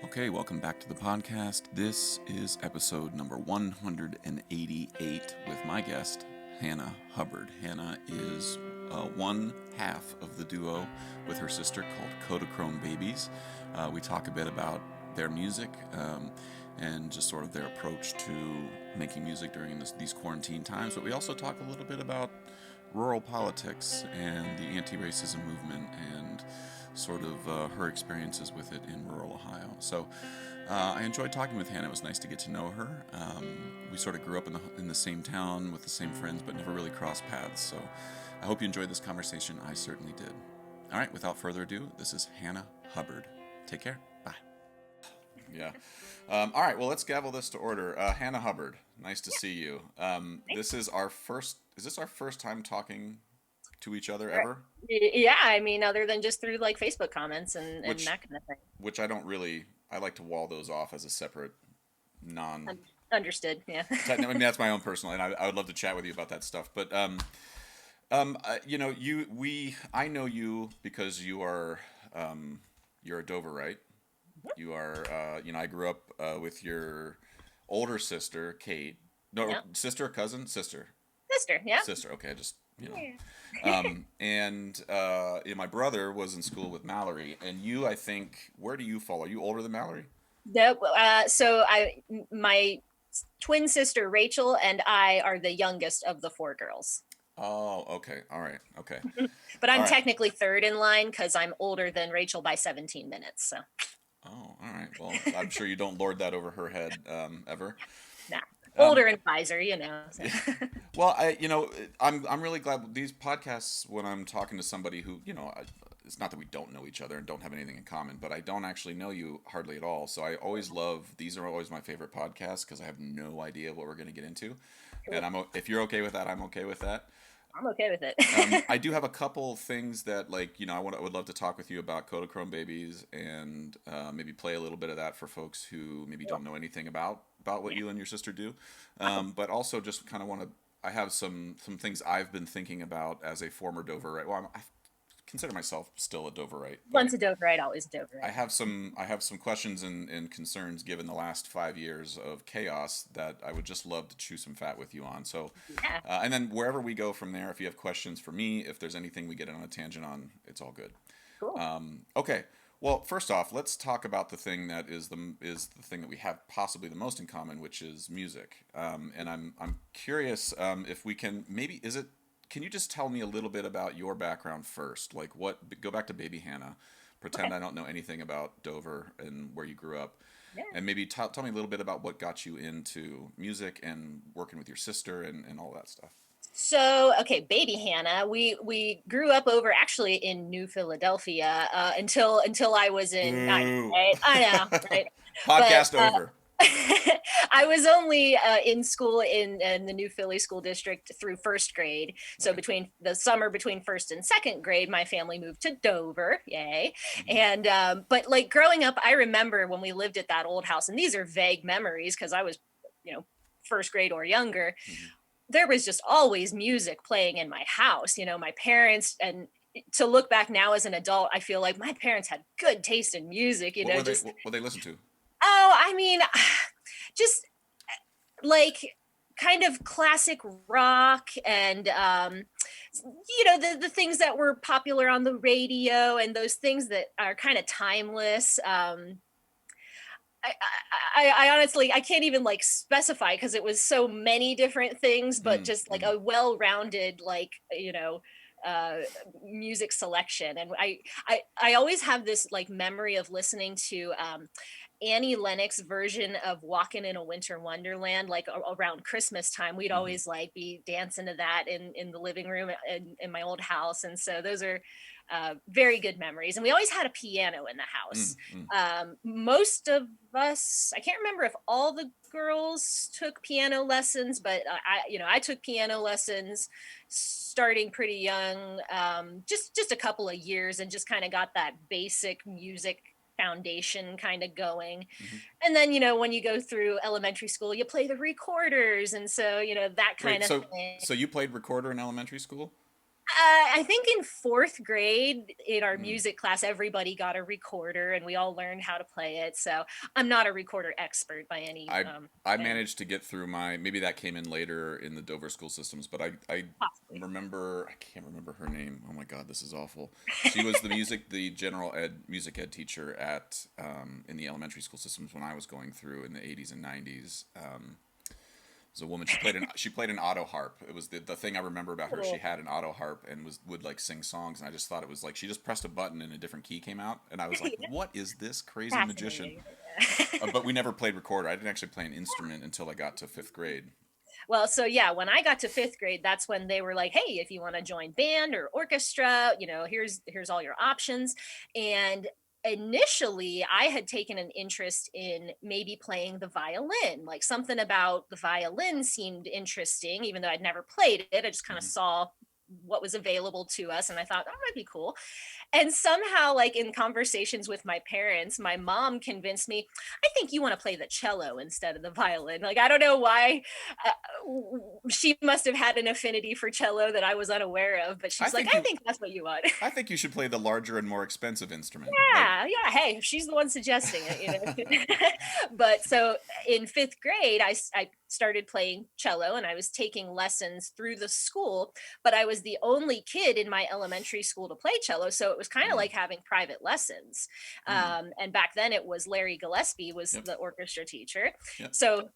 Okay, welcome back to the podcast. This is episode number 188 with my guest, Hannah Hubbard. Hannah is one half of the duo with her sister called Kodachrome Babies. We talk a bit about their music and just sort of their approach to making music during these quarantine times, but we also talk a little bit about rural politics and the anti-racism movement and sort of her experiences with it in rural Ohio. So I enjoyed talking with Hannah. It was nice to get to know her. We sort of grew up in the same town with the same friends, but never really crossed paths. So I hope you enjoyed this conversation. I certainly did. All right, without further ado, this is Hannah Hubbard. Take care. Bye. Yeah. All right, well, let's gavel this to order. Hannah Hubbard, nice to see you. This is our first, is this our first time talking to each other ever? Yeah, I mean, other than just through like Facebook comments and Which that kind of thing. which I don't really. I like to wall those off as a separate, non. Understood. Yeah. I mean, that's my own personal, and I would love to chat with you about that stuff. But I know you because you're a Doverite. You are, I grew up with your older sister, Kate. No, Yeah. sister, cousin, sister, Sister. Yeah. sister. Okay, I just Yeah. My brother was in school with Mallory, and you, I think, where do you fall? Are you older than Mallory? No, my twin sister Rachel and I are the youngest of the four girls. Oh, okay, all right, okay, But all I'm right. technically third in line because I'm older than Rachel by 17 minutes. So, Oh, all right. Well, I'm sure you don't lord that over her head ever. nah, Um, older and wiser. So. well, I'm really glad these podcasts when I'm talking to somebody who, it's not that we don't know each other and don't have anything in common, but I don't actually know you hardly at all. So I always love these are always my favorite podcasts because I have no idea what we're going to get into, and Cool. if you're okay with that, I'm okay with that. I'm okay with it. I do have a couple things that, like, I would love to talk with you about Kodachrome Babies and maybe play a little bit of that for folks who maybe don't know anything about what Yeah. you and your sister do. Awesome. But also just kind of want to. I have some things I've been thinking about as a former Doverite. Well, I consider myself still a Doverite, but Once a Doverite, always a I Doverite. have some questions and concerns given the last 5 years of chaos that I would just love to chew some fat with you on. So, Yeah. and then wherever we go from there, if you have questions for me, if there's anything we get on a tangent on, it's all good. Cool. Okay. Well, first off, let's talk about the thing that is the thing that we have possibly the most in common, which is music. And I'm curious if we can maybe is it. Can you just tell me a little bit about your background first? Like what? Go back to Baby Hannah. Pretend Okay. I don't know anything about Dover and where you grew up, Yeah. and maybe tell me a little bit about what got you into music and working with your sister and all that stuff. So, okay, baby Hannah, we grew up over actually in New Philadelphia until I was in ninth Boo. grade. I know, right? But Podcast over. I was only in school in the New Philly school district through first grade. So Okay. between the summer between first and second grade, my family moved to Dover. Yay! Hmm. And but like growing up, I remember when we lived at that old house, and these are vague memories because I was, first grade or younger. Hmm. There was just always music playing in my house. My parents, and to look back now as an adult, I feel like my parents had good taste in music, What were they? just, What they listen to? oh, I mean, just like kind of classic rock and the things that were popular on the radio and those things that are kind of timeless. I honestly I can't even like specify because it was so many different things, but just like Mm-hmm. a well-rounded uh music selection. And I always have this like memory of listening to Annie Lennox version of Walking in a Winter Wonderland, like around Christmas time. We'd Mm-hmm. always like be dancing to that in the living room in my old house. And so those are very good memories. And we always had a piano in the house. Mm-hmm. Most of us, I can't remember if all the girls took piano lessons, but I took piano lessons starting pretty young, just a couple of years, and just kind of got that basic music foundation kind of going. Mm-hmm. And then when you go through elementary school, you play the recorders, and so that Wait, kind of so thing. so you played recorder in elementary school? I think in fourth grade in our Mm. music class, everybody got a recorder and we all learned how to play it. So I'm not a recorder expert by any I I thing, managed to get through my, maybe that came in later in the Dover school systems, but I possibly. remember, I can't remember her name. Oh my God, this is awful. She was the general ed music ed teacher at in the elementary school systems when I was going through in the 80s and 90s. Was a woman. She played an auto harp. It was the thing I remember about her. She Cool. had an auto harp and would like sing songs, and I just thought it was like she just pressed a button and a different key came out, and I was like, "What is this crazy magician?" Fascinating. But we never played recorder. I didn't actually play an instrument until I got to fifth grade. Well, so yeah, when I got to fifth grade, that's when they were like, "Hey, if you want to join band or orchestra, here's all your options." And initially, I had taken an interest in maybe playing the violin. Like something about the violin seemed interesting, even though I'd never played it. I just kind of Hmm. saw what was available to us, and I thought that might be cool. And somehow, like in conversations with my parents, my mom convinced me, I think you want to play the cello instead of the violin. Like, I don't know why. She must have had an affinity for cello that I was unaware of, but I she's like, think I you think that's what you want. I think you should play the larger and more expensive instrument. Like, Yeah, yeah. Hey, she's the one suggesting it. But so in fifth grade, I started playing cello and I was taking lessons through the school, but I was the only kid in my elementary school to play cello. So it was kind of mm, like having private lessons. mm, And back then it was Larry Gillespie was yep, the orchestra teacher. yep. So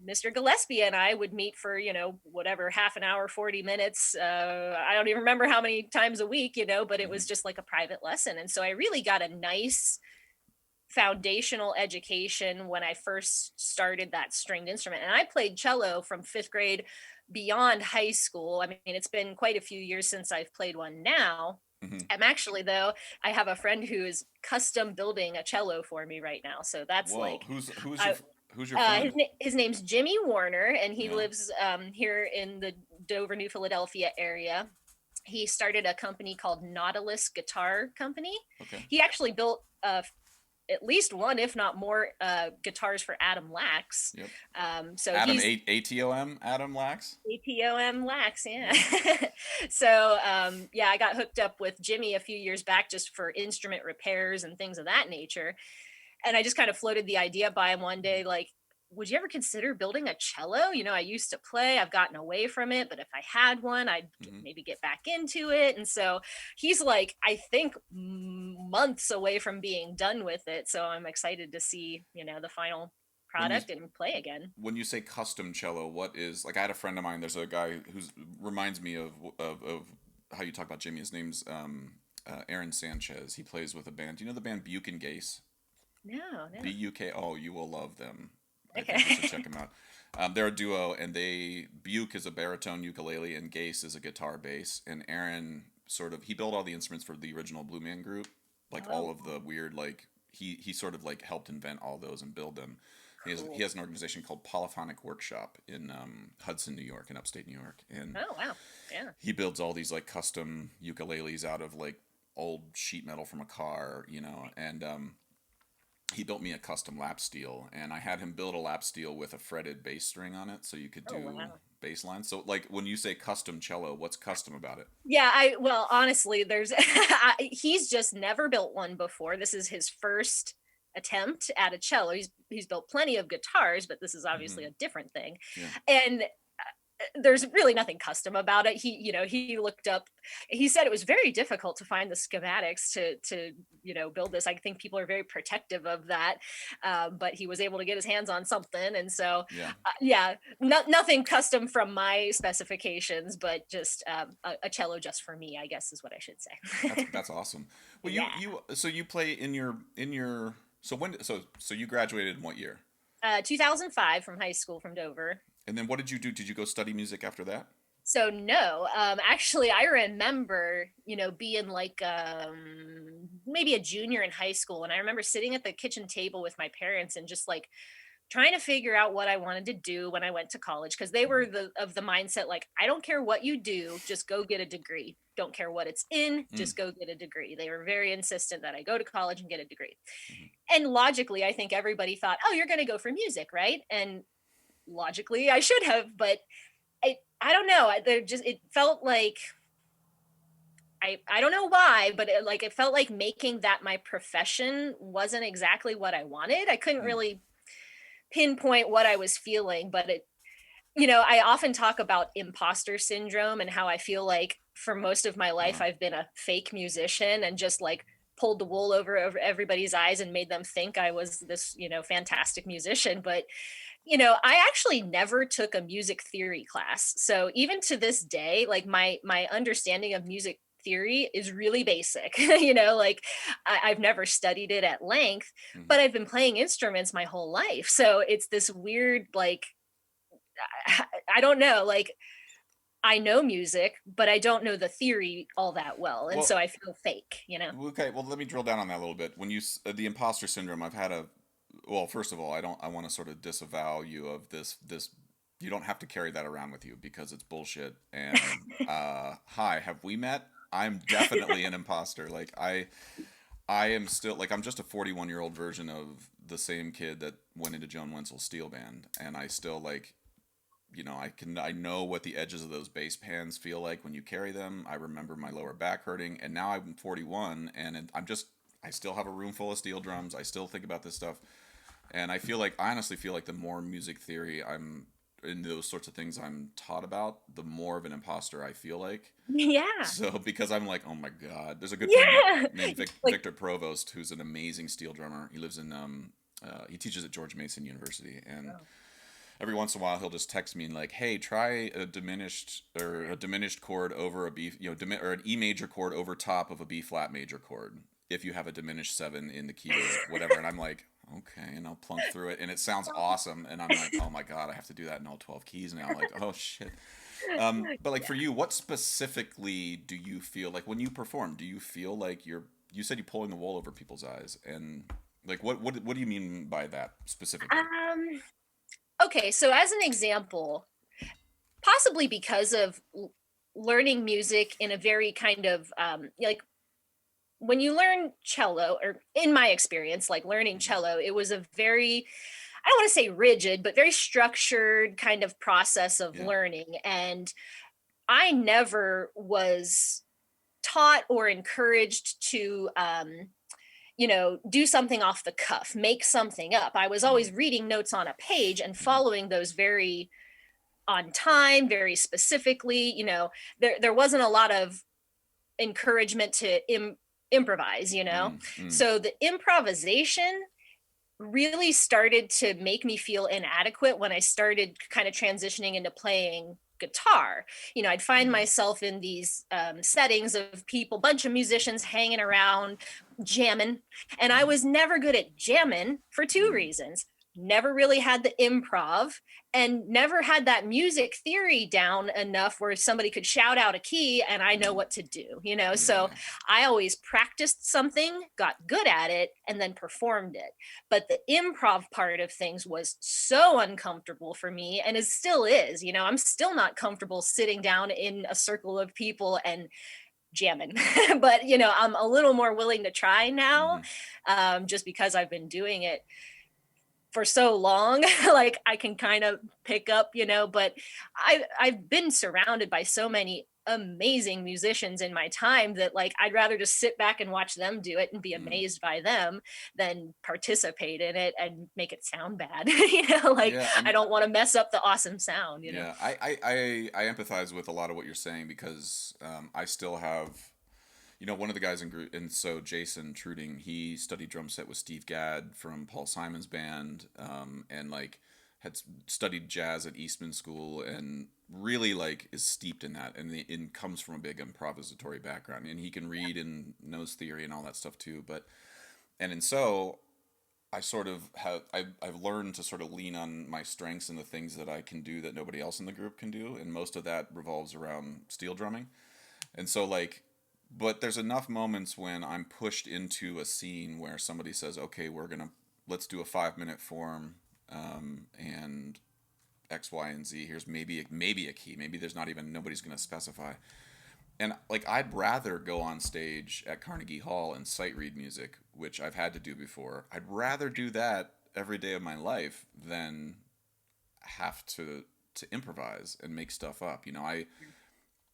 Mr. Gillespie and I would meet for, whatever, half an hour, 40 minutes. I don't even remember how many times a week, but it Hmm. was just like a private lesson. And so I really got a nice foundational education when I first started that stringed instrument. And I played cello from fifth grade beyond high school. I mean, it's been quite a few years since I've played one now. Hmm. I'm actually, though, I have a friend who is custom building a cello for me right now. So that's Whoa, like, who's I, who's your friend? his name's Jimmy Warner, and he Yeah. lives here in the Dover, New Philadelphia area. He started a company called Nautilus Guitar Company. Okay. He actually built at least one, if not more, guitars for Adam Lax. Yep. So Adam he's ATOM Adam Lax. APOM Lax, yeah. Yeah. So yeah, I got hooked up with Jimmy a few years back just for instrument repairs and things of that nature. And I just kind of floated the idea by him one day, like, would you ever consider building a cello? I used to play, I've gotten away from it, but if I had one, I'd Hmm. maybe get back into it. And so he's like, I think months away from being done with it. So I'm excited to see, the final When you product and play again. when you say custom cello, what is, like, I had a friend of mine. There's a guy who's reminds me of how you talk about Jimmy. His name's Aaron Sanchez. He plays with a band. Do you know the band Buke and Gase? No, no. BUK. Oh, you will love them. I think you should Okay. check them out. They're a duo, and Buke is a baritone ukulele, and Gase is a guitar bass. And Aaron he built all the instruments for the original Blue Man Group, like all Oh, of the weird, like he sort of like helped invent all those and build them. He cool. has an organization called Polyphonic Workshop in Hudson, New York, in upstate New York, and Oh, wow. Yeah. he builds all these like custom ukuleles out of like old sheet metal from a car, and he built me a custom lap steel, and I had him build a lap steel with a fretted bass string on it, so you could Oh, do wow. bass lines. So, like, when you say custom cello, what's custom about it? Yeah, well, honestly, there's he's just never built one before. This is his first attempt at a cello. He's built plenty of guitars, but this is Hmm. obviously a different thing. Yeah. And there's really nothing custom about it. He looked up, he said it was very difficult to find the schematics to build this. I think people are very protective of that. But he was able to get his hands on something. And so, Yeah. yeah, nothing custom from my specifications, but just a cello just for me, I guess is what I should say. That's awesome. Well, Yeah. you play in your so so you graduated in what year? 2005 from high school from Dover. And then what did you do? Did you go study music after that? So no, actually, I remember, being like maybe a junior in high school, and I remember sitting at the kitchen table with my parents and just like trying to figure out what I wanted to do when I went to college because they were Hmm. of the mindset like I don't care what you do, just go get a degree. Don't care what it's in, Mm. just go get a degree. They were very insistent that I go to college and get a degree. Hmm. And logically, I think everybody thought, "Oh, you're going to go for music, right?" And logically, I should have, but I don't know. There just it felt like I don't know why, but it felt like making that my profession wasn't exactly what I wanted. I couldn't Mm. really pinpoint what I was feeling, but I often talk about imposter syndrome and how I feel like for most of my life Wow. I've been a fake musician and just like pulled the wool over everybody's eyes and made them think I was this, fantastic musician. But I actually never took a music theory class. So even to this day, like my understanding of music theory is really basic. Like I've never studied it at length, Mm. but I've been playing instruments my whole life. So it's this weird, like, I don't know, like I know music, but I don't know the theory all that well. And Well, so I feel fake. okay. Well, let me drill down on that a little bit. When the imposter syndrome, I've had a. Well, first of all, I don't. I want to sort of disavow you of this. You don't have to carry that around with you because it's bullshit. And hi, have we met? I'm definitely an imposter. Like I am still like I'm just a 41-year-old version of the same kid that went into Joan Wenzel's steel band, and I still like I know what the edges of those bass pans feel like when you carry them. I remember my lower back hurting, and now I'm 41, and I still have a room full of steel drums. I still think about this stuff, and I honestly feel like the more music theory I'm in those sorts of things I'm taught about, the more of an imposter I feel like. Yeah. So because I'm like, oh my god, there's a good friend Yeah. named Like, Victor Provost who's an amazing steel drummer. He lives in he teaches at George Mason University, and oh, every once in a while he'll just text me and like, hey, try a diminished chord over a B, or an E major chord over top of a B flat major chord if you have a diminished seven in the key of whatever. And I'm like, okay, and I'll plunk through it, and it sounds awesome, and I'm like, oh my god, I have to do that in all 12 keys now. Like, oh shit. But like for you, what specifically do you feel like when you perform? Do you feel like you said you're pulling the wool over people's eyes, and like what do you mean by that specifically? um okay, so as an example, possibly because of learning music in a very kind of like when you learn cello, or in my experience, like learning Hmm. cello, it was a very, I don't want to say rigid, but very structured kind of process of Yeah. learning. And I never was taught or encouraged to do something off the cuff, make something up. I was Mm. always reading notes on a page and Hmm. following those very on time, very specifically. There wasn't a lot of encouragement to improvise. Mm. Mm. So the improvisation really started to make me feel inadequate when I started kind of transitioning into playing guitar. I'd find Mm. myself in these settings of people, bunch of musicians hanging around, jamming, and I Mm. was never good at jamming for two Mm. reasons. Never really had the improv, and never had that music theory down enough where somebody could shout out a key and I know Mm. what to do. Yeah. So Yeah. I always practiced something, got good at it, and then performed it. But the improv part of things was so uncomfortable for me, and it still is. I'm still not comfortable sitting down in a circle of people and jamming. But I'm a little more willing to try now, Mm-hmm. just because I've been doing it for so long. Like I can kind of pick up. But I've been surrounded by so many amazing musicians in my time that like I'd rather just sit back and watch them do it and be Mm. amazed by them than participate in it and make it sound bad. Like Yeah. I don't want to mess up the awesome sound. Yeah. I empathize with a lot of what you're saying because I still have one of the guys in group, and so Jason Truding, he studied drum set with Steve Gadd from Paul Simon's band, and like had studied jazz at Eastman School, and really like is steeped in that, and comes from a big improvisatory background, and he can read and knows theory and all that stuff too. And so I sort of I've learned to sort of lean on my strengths and the things that I can do that nobody else in the group can do, and most of that revolves around steel drumming. And so like but there's enough moments when I'm pushed into a scene where somebody says, "Okay, let's do a 5-minute form, and X, Y, and Z. Here's maybe a key. Maybe there's not even nobody's gonna specify." And like I'd rather go on stage at Carnegie Hall and sight read music, which I've had to do before. I'd rather do that every day of my life than have to improvise and make stuff up.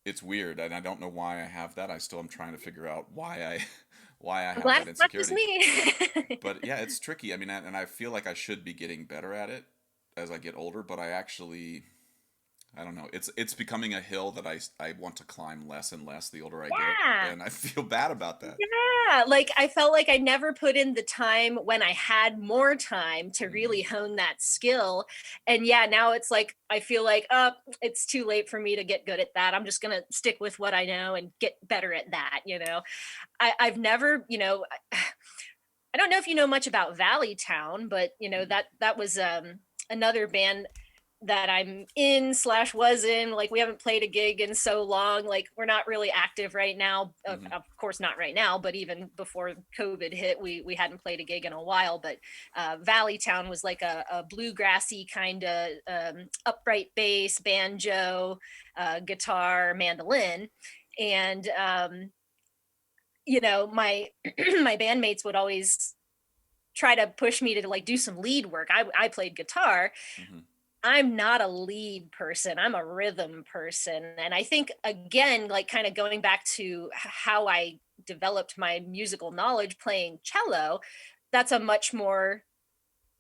it's weird, and I don't know why I have that. I still am trying to figure out why I why I I'm have glad that it's not just insecurity. me. But yeah, it's tricky. I mean, and I feel like I should be getting better at it as I get older, but I actually I don't know. It's becoming a hill that I want to climb less and less the older I get, Yeah. and I feel bad about that. Yeah, like I felt like I never put in the time when I had more time to Hmm. really hone that skill. And yeah, now it's like I feel like, it's too late for me to get good at that. I'm just gonna stick with what I know and get better at that. I've never, I don't know if you know much about Valley Town, but that was another band that I'm in slash was in. Like we haven't played a gig in so long. Like we're not really active right now. Hmm. Of course, not right now, but even before COVID hit, we hadn't played a gig in a while. But Valley Town was like a bluegrassy kind of upright bass, banjo, guitar, mandolin, and my my bandmates would always try to push me to like do some lead work. I played guitar. Hmm. I'm not a lead person. I'm a rhythm person. And I think, again, like kind of going back to how I developed my musical knowledge playing cello, that's a much more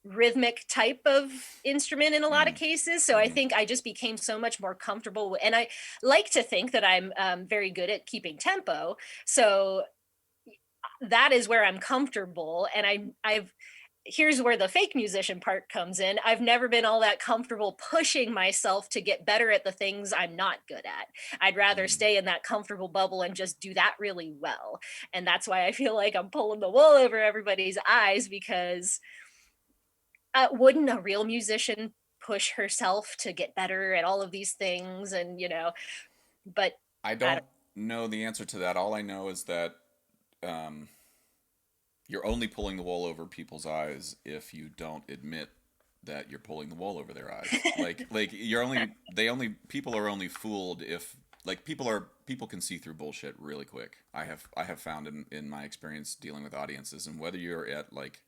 rhythmic type of instrument in a lot of cases. So I Hmm. think I just became so much more comfortable. And I like to think that I'm very good at keeping tempo. So that is where I'm comfortable. And I've here's where the fake musician part comes in. I've never been all that comfortable pushing myself to get better at the things I'm not good at. I'd rather Hmm. stay in that comfortable bubble and just do that really well. And that's why I feel like I'm pulling the wool over everybody's eyes because wouldn't a real musician push herself to get better at all of these things? But I I don't know the answer to that. All I know is that um, you're only pulling the wool over people's eyes if you don't admit that you're pulling the wool over their eyes. Like you're only they only people are only fooled if like people can see through bullshit really quick. I have found in my experience dealing with audiences, and whether you're at like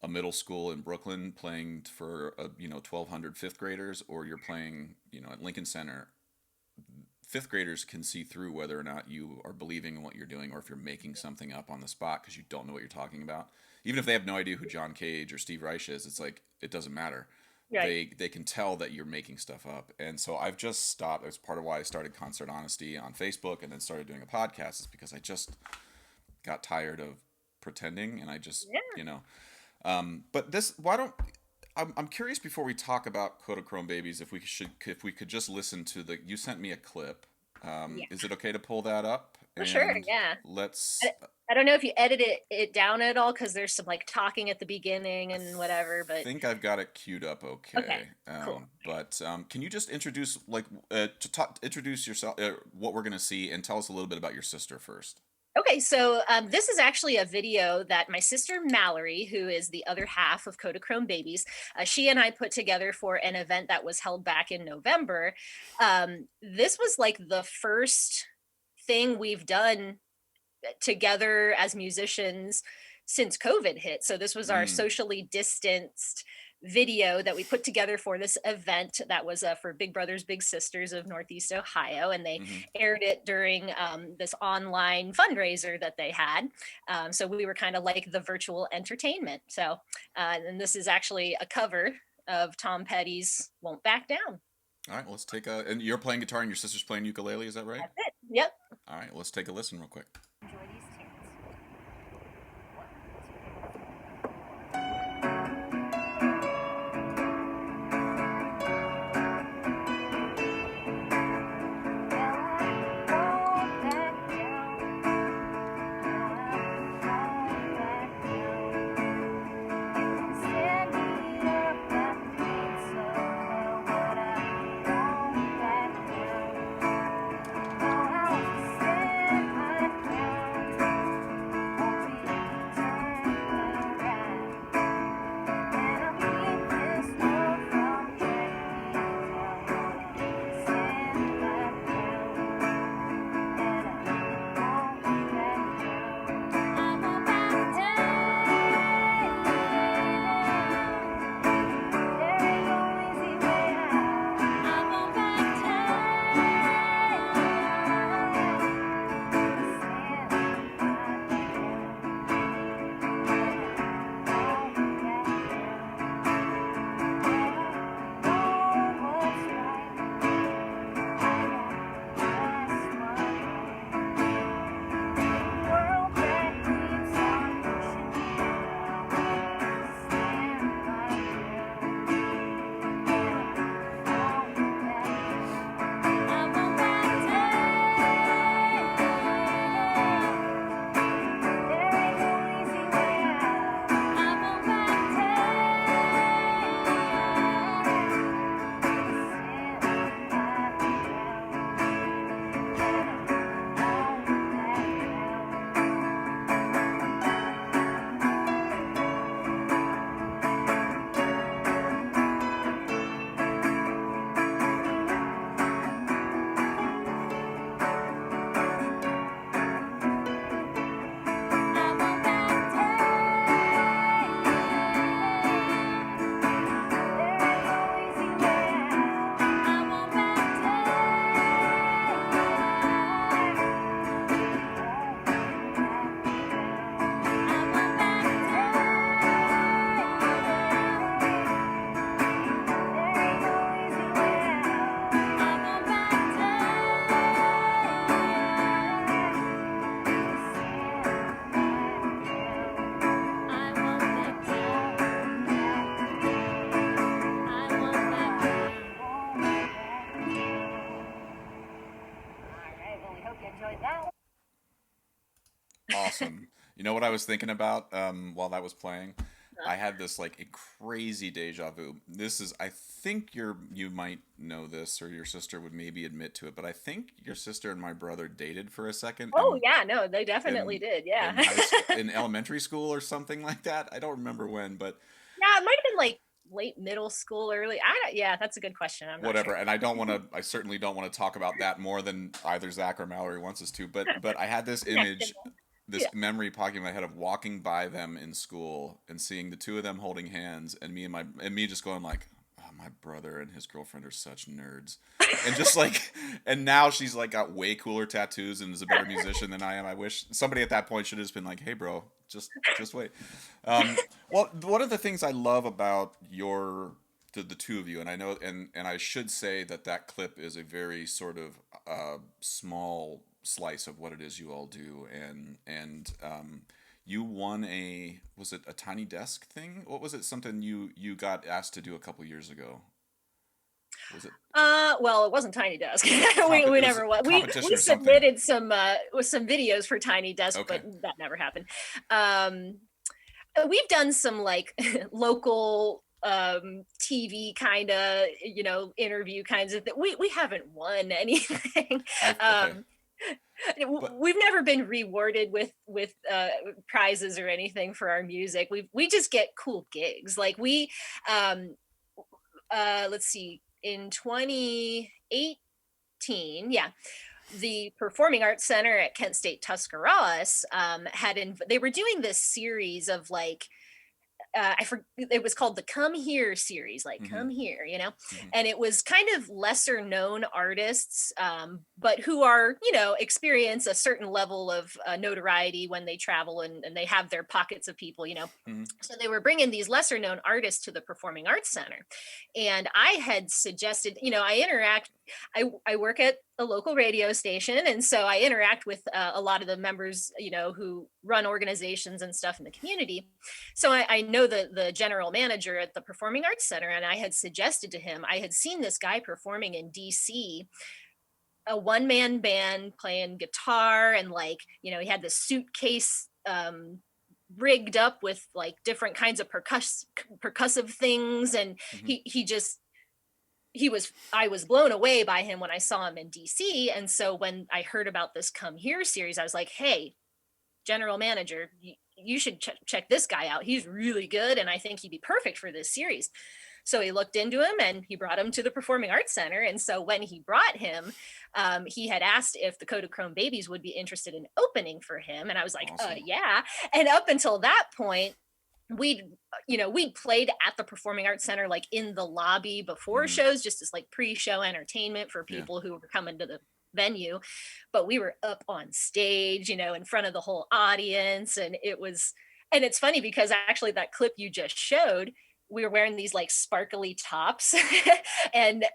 a middle school in Brooklyn playing for 1,200 fifth graders, or you're playing at Lincoln Center, fifth graders can see through whether or not you are believing in what you're doing or if you're making something up on the spot because you don't know what you're talking about. Even if they have no idea who John Cage or Steve Reich is, it's like it doesn't matter. right. They can tell that you're making stuff up. And so I've just stopped. That's part of why I started Concert Honesty on Facebook and then started doing a podcast, is because I just got tired of pretending, and I just Yeah. but this why don't I'm curious before we talk about Kodachrome Babies if we could just listen to the you sent me a clip. Yeah. Is it okay to pull that up For sure. and Yeah. let's I, I don't know if you edited it down at all because there's some like talking at the beginning I and whatever, but think I've got it queued up okay, okay. cool. But can you just introduce introduce yourself, what we're gonna see, and tell us a little bit about your sister first. Okay, so this is actually a video that my sister Mallory, who is the other half of Kodachrome Babies, she and I put together for an event that was held back in November. This was like the first thing we've done together as musicians since COVID hit. So this was our Mm, socially distanced video that we put together for this event that was for Big Brothers Big Sisters of Northeast Ohio, and they hmm. aired it during this online fundraiser that they had. So we were kind of like the virtual entertainment. So and this is actually a cover of Tom Petty's "Won't Back Down." All right, let's take a and you're playing guitar and your sister's playing ukulele, is that right? That's it. Yep. All right, let's take a listen real quick. Enjoy these tunes. awesome. You know what I was thinking about while that was playing? Huh? I had this like a crazy deja vu. This is, I think you might know this, or your sister would maybe admit to it, but I think your sister and my brother dated for a second Oh yeah, no, they definitely in did. in Yeah. high school, in elementary school or something like that. I don't remember when, but Yeah, it might have been like late middle school, early. I don't, yeah, that's a good question. I'm not whatever. sure. And I certainly don't want to talk about that more than either Zach or Mallory wants us to. But I had this Connected. image, this Yeah. memory popping in my head of walking by them in school and seeing the two of them holding hands, and me just going like, oh, my brother and his girlfriend are such nerds. And just like, and now she's like got way cooler tattoos and is a better musician than I am. I wish somebody at that point should have just been like, hey, bro, just wait. Well, one of the things I love about the two of you, and I know, and I should say that that clip is a very sort of small slice of what it is you all do, and you won a, was it a tiny desk thing? What was it? Something you got asked to do a couple years ago? Was it Well, it wasn't Tiny Desk. We it was never won. a competition We or something? submitted some with some videos for Tiny Desk, Okay. but that never happened. Um, we've done some like local TV kind of, interview kinds of that. We haven't won anything. Okay. um But we've never been rewarded with prizes or anything for our music. We just get cool gigs. Like we um let's see, in 2018, yeah, the Performing Arts Center at Kent State Tuscarawas they were doing this series of like it was called the Come Here series, like mm-hmm, come here, mm-hmm, and it was kind of lesser known artists, but who are, experience a certain level of notoriety when they travel, and they have their pockets of people, mm-hmm. so they were bringing these lesser known artists to the Performing Arts Center. And I had suggested, I work at a local radio station. And so I interact with a lot of the members, who run organizations and stuff in the community. So I know the general manager at the Performing Arts Center. And I had suggested to him, I had seen this guy performing in DC, a one-man band playing guitar, and like, he had this suitcase rigged up with like different kinds of percussive things, and Mm-hmm. I was blown away by him when I saw him in DC. And so when I heard about this Come Here series, I was like, hey, general manager, you should check this guy out. He's really good, and I think he'd be perfect for this series. So he looked into him and he brought him to the Performing Arts Center. And so when he brought him, he had asked if the Kodachrome Babies would be interested in opening for him. And I was like, Awesome. yeah. And up until that point, we'd played at the Performing Arts Center, like in the lobby before Mm-hmm. shows, just as like pre-show entertainment for Yeah. people who were coming to the venue. But we were up on stage, in front of the whole audience. And it's funny because actually that clip you just showed, we were wearing these like sparkly tops. And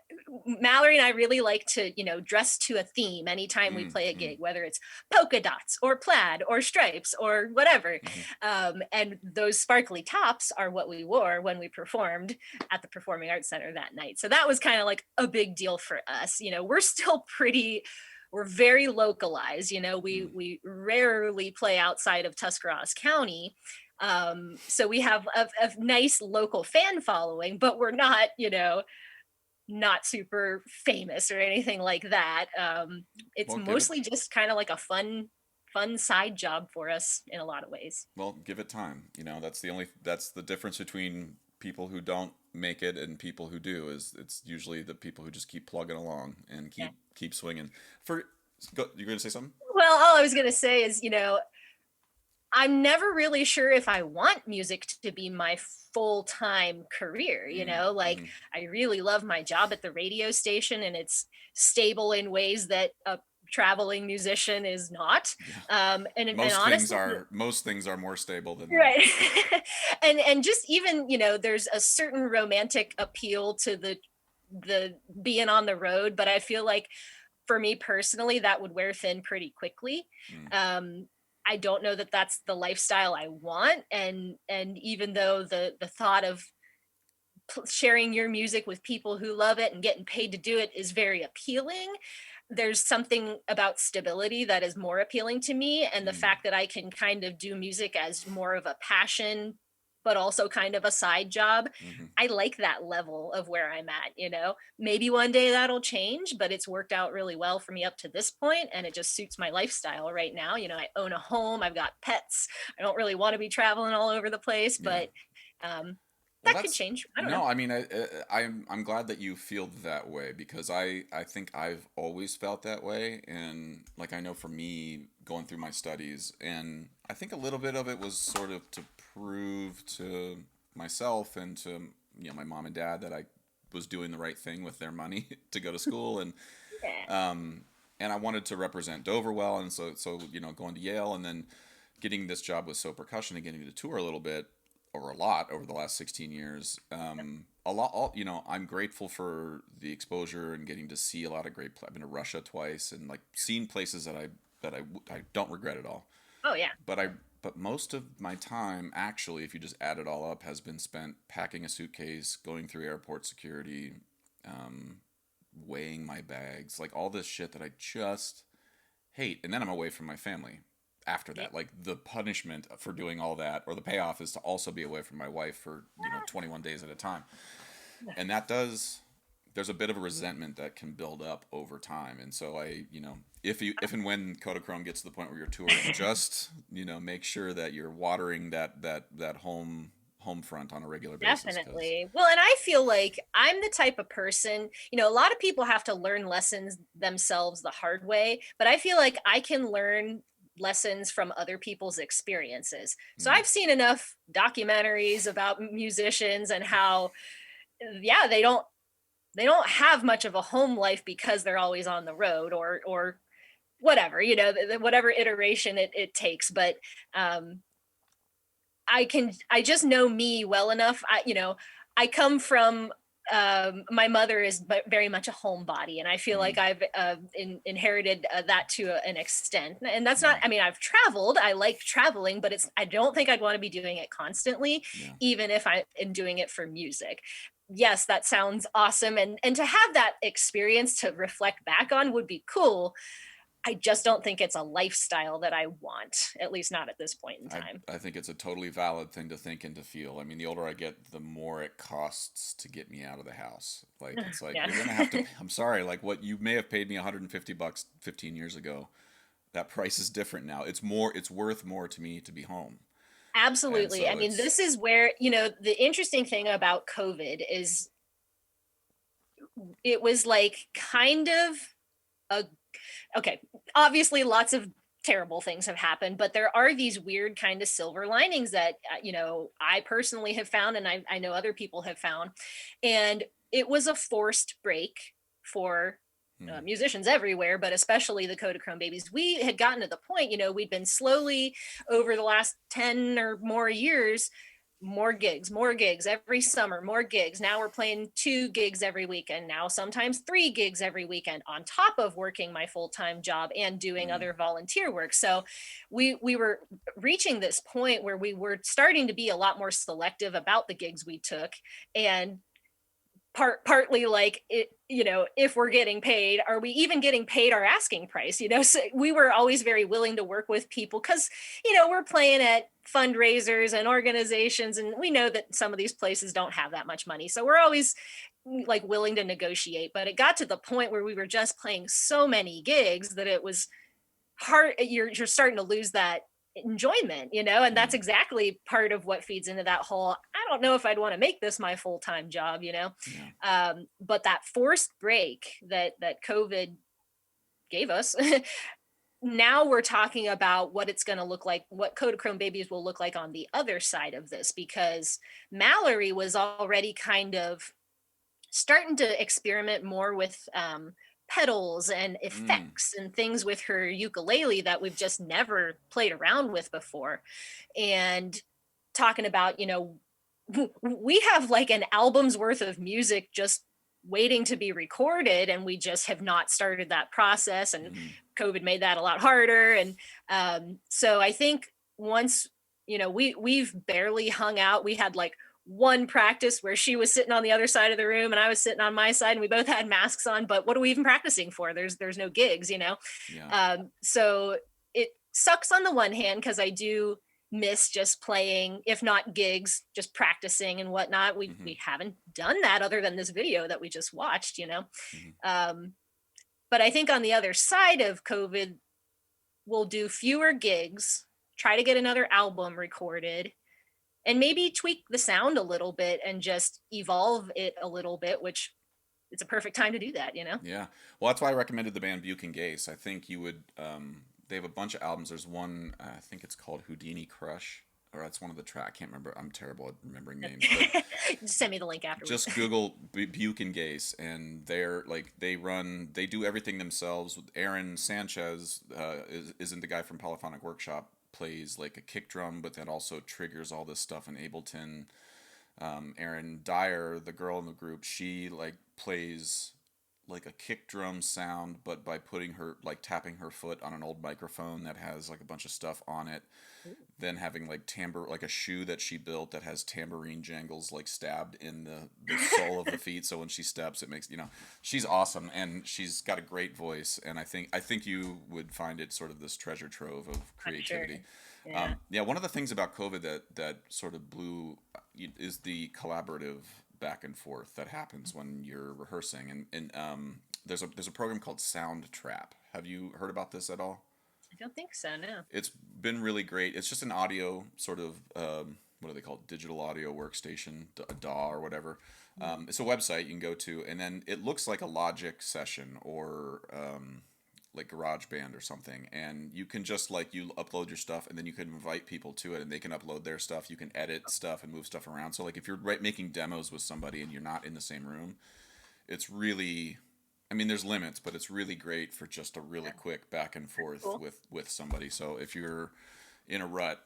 Mallory and I really like to, dress to a theme anytime we play a Mm-hmm. gig, whether it's polka dots or plaid or stripes or whatever. Mm-hmm. And those sparkly tops are what we wore when we performed at the Performing Arts Center that night. So that was kind of like a big deal for us. We're very localized. We rarely play outside of Tuscarawas County. So we have a nice local fan following, but we're not super famous or anything like that. It's Well, give it. mostly just kind of like a fun side job for us in a lot of ways. Well, give it time. That's the difference between people who don't make it and people who do, is it's usually the people who just keep plugging along and Yeah. keep swinging. You're going to say something? Well, all I was going to say is, I'm never really sure if I want music to be my full-time career, like Mm-hmm. I really love my job at the radio station, and it's stable in ways that a traveling musician is not. And honestly, Most things are more stable than that. right. And just even, there's a certain romantic appeal to the being on the road, but I feel like for me personally, that would wear thin pretty quickly. Mm. I don't know that that's the lifestyle I want. And even though the thought of sharing your music with people who love it and getting paid to do it is very appealing, there's something about stability that is more appealing to me, and the Mm, fact that I can kind of do music as more of a passion, but also kind of a side job. mhm. I like that level of where I'm at, you know? Maybe one day that'll change, but it's worked out really well for me up to this point, and it just suits my lifestyle right now. You know, I own a home, I've got pets. I don't really want to be traveling all over the place, Yeah. but um Well, that could that's change. I don't know. no. I mean, I'm glad that you feel that way because I think I've always felt that way, and like I know for me going through my studies, and I think a little bit of it was sort of to prove to myself and to my mom and dad that I was doing the right thing with their money to go to school, Yeah. um, and I wanted to represent Dover well, and so going to Yale and then getting this job with So Percussion and getting to tour a little bit or a lot over the last 16 years. A lot, I'm grateful for the exposure and getting to see a lot of great. I've been to Russia twice and like seen places that I don't regret at all. Oh yeah. But but most of my time actually, if you just add it all up, has been spent packing a suitcase, going through airport security, um, weighing my bags, like all this shit that I just hate. And then I'm away from my family after Yeah. that. Like the punishment for doing all that, or the payoff, is to also be away from my wife for 21 days at a time. And that does. There's a bit of a resentment that can build up over time, and so if and when Kodachrome gets to the point where you're touring, just make sure that you're watering that home front on a regular basis, because Definitely. Well, and I feel like I'm the type of person, a lot of people have to learn lessons themselves the hard way, but I feel like I can learn lessons from other people's experiences. So mm, I've seen enough documentaries about musicians and how yeah, they don't have much of a home life because they're always on the road or whatever, whatever iteration it takes, but um I just know me well enough. I come from my mother is very much a homebody, and I feel like mm, I've inherited that to an extent. And that's not. mm, I mean, I've traveled. I like traveling, but it's. I don't think I'd want to be doing it constantly, yeah. even if I am doing it for music. Yes, that sounds awesome, and to have that experience to reflect back on would be cool. I just don't think it's a lifestyle that I want, at least not at this point in I, time. I think it's a totally valid thing to think and to feel. I mean, the older I get, the more it costs to get me out of the house. Like, it's like, Yeah. you're gonna have to. I'm sorry, like what you may have paid me $150 15 years ago, that price is different now. It's more. It's worth more to me to be home, and Absolutely. I so mean, it's. this is where, the interesting thing about COVID is it was like kind of a, okay, obviously lots of terrible things have happened, but there are these weird kind of silver linings that, I personally have found and I know other people have found. And it was a forced break for Hmm, musicians everywhere, but especially the Kodachrome babies. We had gotten to the point, we'd been slowly over the last 10 or more years, more gigs every summer, more gigs. Now we're playing 2 gigs every weekend, now sometimes 3 gigs every weekend, on top of working my full-time job and doing hmm, other volunteer work. So we were reaching this point where we were starting to be a lot more selective about the gigs we took, and partly like it, if we're getting paid, are we even getting paid our asking price? So we were always very willing to work with people because we're playing at fundraisers and organizations, and we know that some of these places don't have that much money, so we're always like willing to negotiate. But it got to the point where we were just playing so many gigs that it was hard. You're starting to lose that enjoyment, and that's hmm, exactly part of what feeds into that whole, I don't know if I'd want to make this my full-time job. yeah. But that forced break that COVID gave us, now we're talking about what it's going to look like, what Kodachrome babies will look like on the other side of this, because Mallory was already kind of starting to experiment more with pedals and Mm, effects and things with her ukulele that we've just never played around with before. And talking about, we have like an album's worth of music just waiting to be recorded, and we just have not started that process. And mm, COVID made that a lot harder. And so I think once, we've barely hung out. We had like one practice where she was sitting on the other side of the room and I was sitting on my side, and we both had masks on, but what are we even practicing for? There's no gigs, Yeah. So it sucks on the one hand, because I do miss just playing, if not gigs, just practicing and whatnot. We haven't done that other than this video that we just watched. Um, but I think on the other side of COVID, we'll do fewer gigs, try to get another album recorded, and maybe tweak the sound a little bit and just evolve it a little bit, which it's a perfect time to do that. Yeah. Well, that's why I recommended the band Buke and Gase. I think you would. They have a bunch of albums. There's one. I think it's called Houdini Crush, or that's one of the tracks. I can't remember. I'm terrible at remembering names. But just send me the link afterwards. just Google Buke and Gase, and they're like they do everything themselves. Aaron Sanchez isn't the guy from Polyphonic Workshop. Plays like a kick drum, but that also triggers all this stuff in Ableton. Erin Dyer, the girl in the group, she like plays like a kick drum sound, but by putting her like tapping her foot on an old microphone that has like a bunch of stuff on it. Then having like like a shoe that she built that has tambourine jangles like stabbed in the sole of the feet, so when she steps it makes she's awesome, and she's got a great voice, and I think you would find it sort of this treasure trove of creativity. Sure. Yeah. Yeah, one of the things about COVID that sort of blew is the collaborative back and forth that happens when you're rehearsing, and there's a program called Sound Trap. Have you heard about this at all? I don't think so, no. It's been really great. It's just an audio sort of what do they call it? Digital audio workstation, a DAW or whatever. It's a website you can go to, and then it looks like a Logic session or like GarageBand or something, and you can just like you upload your stuff, and then you can invite people to it, and they can upload their stuff. You can edit stuff and move stuff around. So like if you're making demos with somebody and you're not in the same room, it's really, I mean, there's limits, but it's really great for just a really quick back and forth with somebody. So if you're in a rut,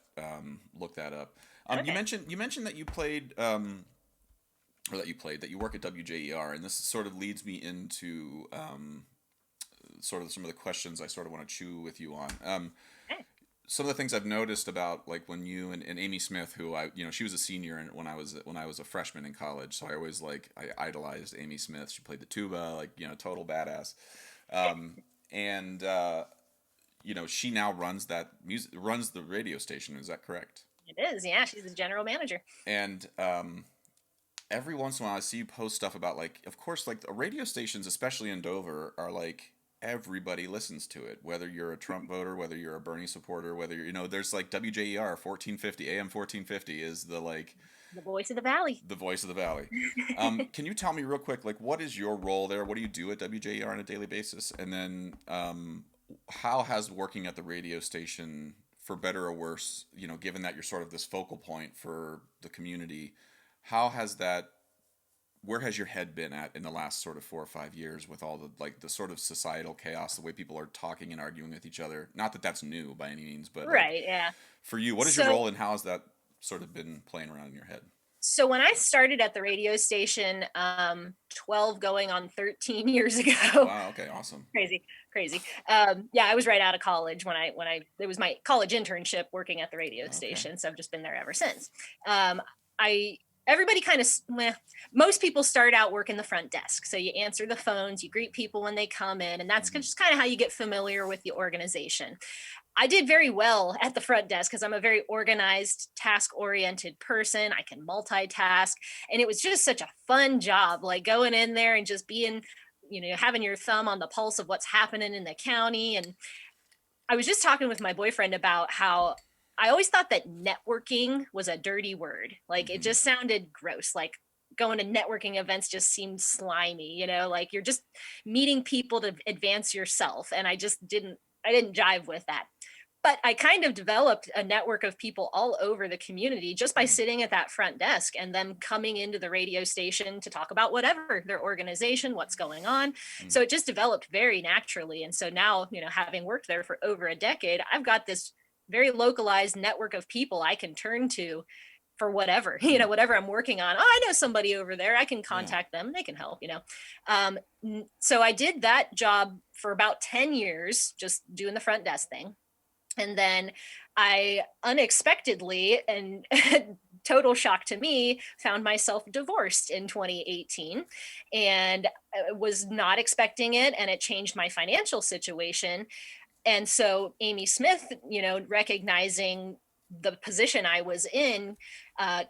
look that up. Okay. You mentioned that you played, or that you work at WJER, and this sort of leads me into sort of some of the questions I sort of want to chew with you on. Some of the things I've noticed about like when you and Amy Smith, who she was a senior when I was a freshman in college, so I idolized Amy Smith. She played the tuba, like total badass, and she now runs the radio station. Is that correct? It is, yeah. She's the general manager. And every once in a while, I see you post stuff about like, of course, like the radio stations, especially in Dover, are like. Everybody listens to it, whether you're a Trump voter, whether you're a Bernie supporter, whether there's like WJER 1450 AM 1450 is the voice of the valley. The voice of the valley. Can you tell me real quick, like what is your role there? What do you do at WJER on a daily basis? And then how has working at the radio station, for better or worse, given that you're sort of this focal point for the community, where has your head been at in the last sort of 4 or 5 years with all the sort of societal chaos, the way people are talking and arguing with each other? Not that that's new by any means, but right, yeah. For you, what is your role, and how has that sort of been playing around in your head? So when I started at the radio station 12 going on 13 years ago. Wow, okay, awesome. Crazy. Yeah, I was right out of college when it was my college internship working at the radio station, so I've just been there ever since. Everybody kind of, most people start out working the front desk. So you answer the phones, you greet people when they come in, and that's just kind of how you get familiar with the organization. I did very well at the front desk because I'm a very organized, task-oriented person. I can multitask, and it was just such a fun job, like going in there and just being, having your thumb on the pulse of what's happening in the county. And I was just talking with my boyfriend about how I always thought that networking was a dirty word. Like it just sounded gross. Like going to networking events just seemed slimy, like you're just meeting people to advance yourself. And I didn't jive with that. But I kind of developed a network of people all over the community just by sitting at that front desk and then coming into the radio station to talk about whatever their organization, what's going on. So it just developed very naturally. And so now, having worked there for over a decade, I've got this very localized network of people I can turn to for whatever, whatever I'm working on. Oh, I know somebody over there. I can contact them. They can help, So I did that job for about 10 years, just doing the front desk thing. And then I unexpectedly and total shock to me, found myself divorced in 2018 and was not expecting it. And it changed my financial situation. And so Amy Smith, recognizing the position I was in,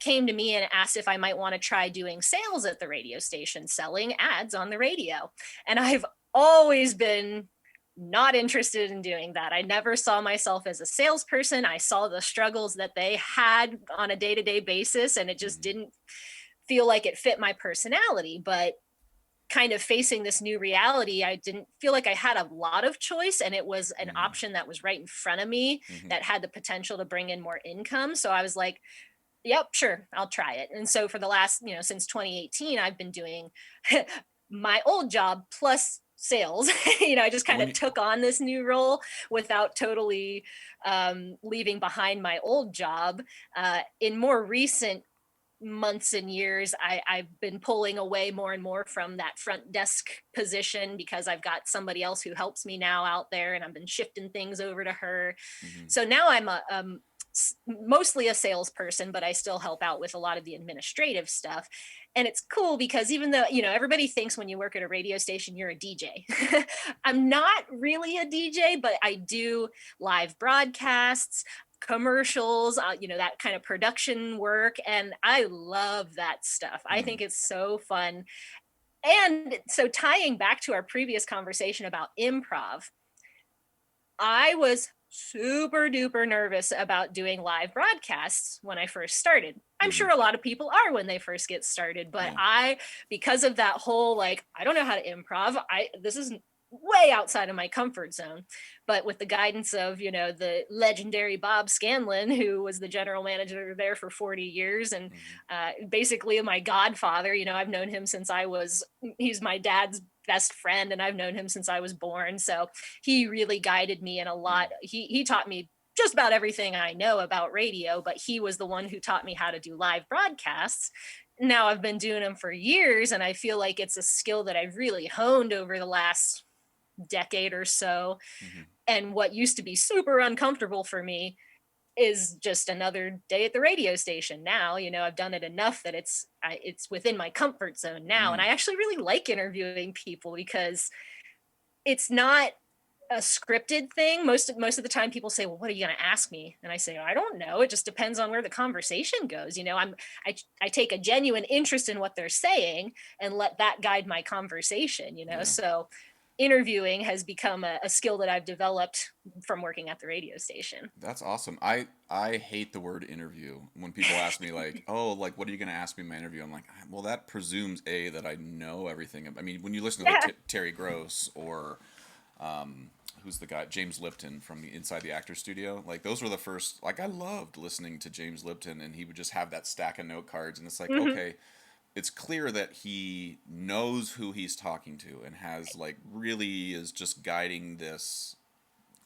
came to me and asked if I might want to try doing sales at the radio station, selling ads on the radio. And I've always been not interested in doing that. I never saw myself as a salesperson. I saw the struggles that they had on a day-to-day basis, and it just didn't feel like it fit my personality. But kind of facing this new reality, I didn't feel like I had a lot of choice, and it was an option that was right in front of me that had the potential to bring in more income. So I was like, yep, sure, I'll try it. And so for the last, since 2018, I've been doing my old job plus sales. I just kind of took on this new role without totally leaving behind my old job. In more recent months and years, I've been pulling away more and more from that front desk position because I've got somebody else who helps me now out there, and I've been shifting things over to her. So now I'm mostly a salesperson, but I still help out with a lot of the administrative stuff. And it's cool because even though, everybody thinks when you work at a radio station, you're a DJ. I'm not really a DJ, but I do live broadcasts, commercials, that kind of production work. And I love that stuff. I think it's so fun. And so tying back to our previous conversation about improv, I was super duper nervous about doing live broadcasts when I first started. I'm sure a lot of people are when they first get started, but because of that whole, I don't know how to improv. This is way outside of my comfort zone. But with the guidance of, the legendary Bob Scanlon, who was the general manager there for 40 years and basically my godfather, I've known him since he's my dad's best friend, and I've known him since I was born. So he really guided me in a lot. He taught me just about everything I know about radio, but he was the one who taught me how to do live broadcasts. Now I've been doing them for years, and I feel like it's a skill that I've really honed over the last decade or so. And what used to be super uncomfortable for me is just another day at the radio station. Now, I've done it enough that it's within my comfort zone now. And I actually really like interviewing people because it's not a scripted thing. Most of the time people say, well, what are you going to ask me? And I say, I don't know. It just depends on where the conversation goes. I take a genuine interest in what they're saying and let that guide my conversation, So interviewing has become a skill that I've developed from working at the radio station. That's awesome. I hate the word interview. When people ask me what are you going to ask me in my interview? I'm like, well, that presumes that I know everything. I mean, when you listen to Terry Gross or who's the guy, James Lipton from the Inside the Actor Studio, those were the first, I loved listening to James Lipton, and he would just have that stack of note cards, and it's okay, it's clear that he knows who he's talking to and has really is just guiding this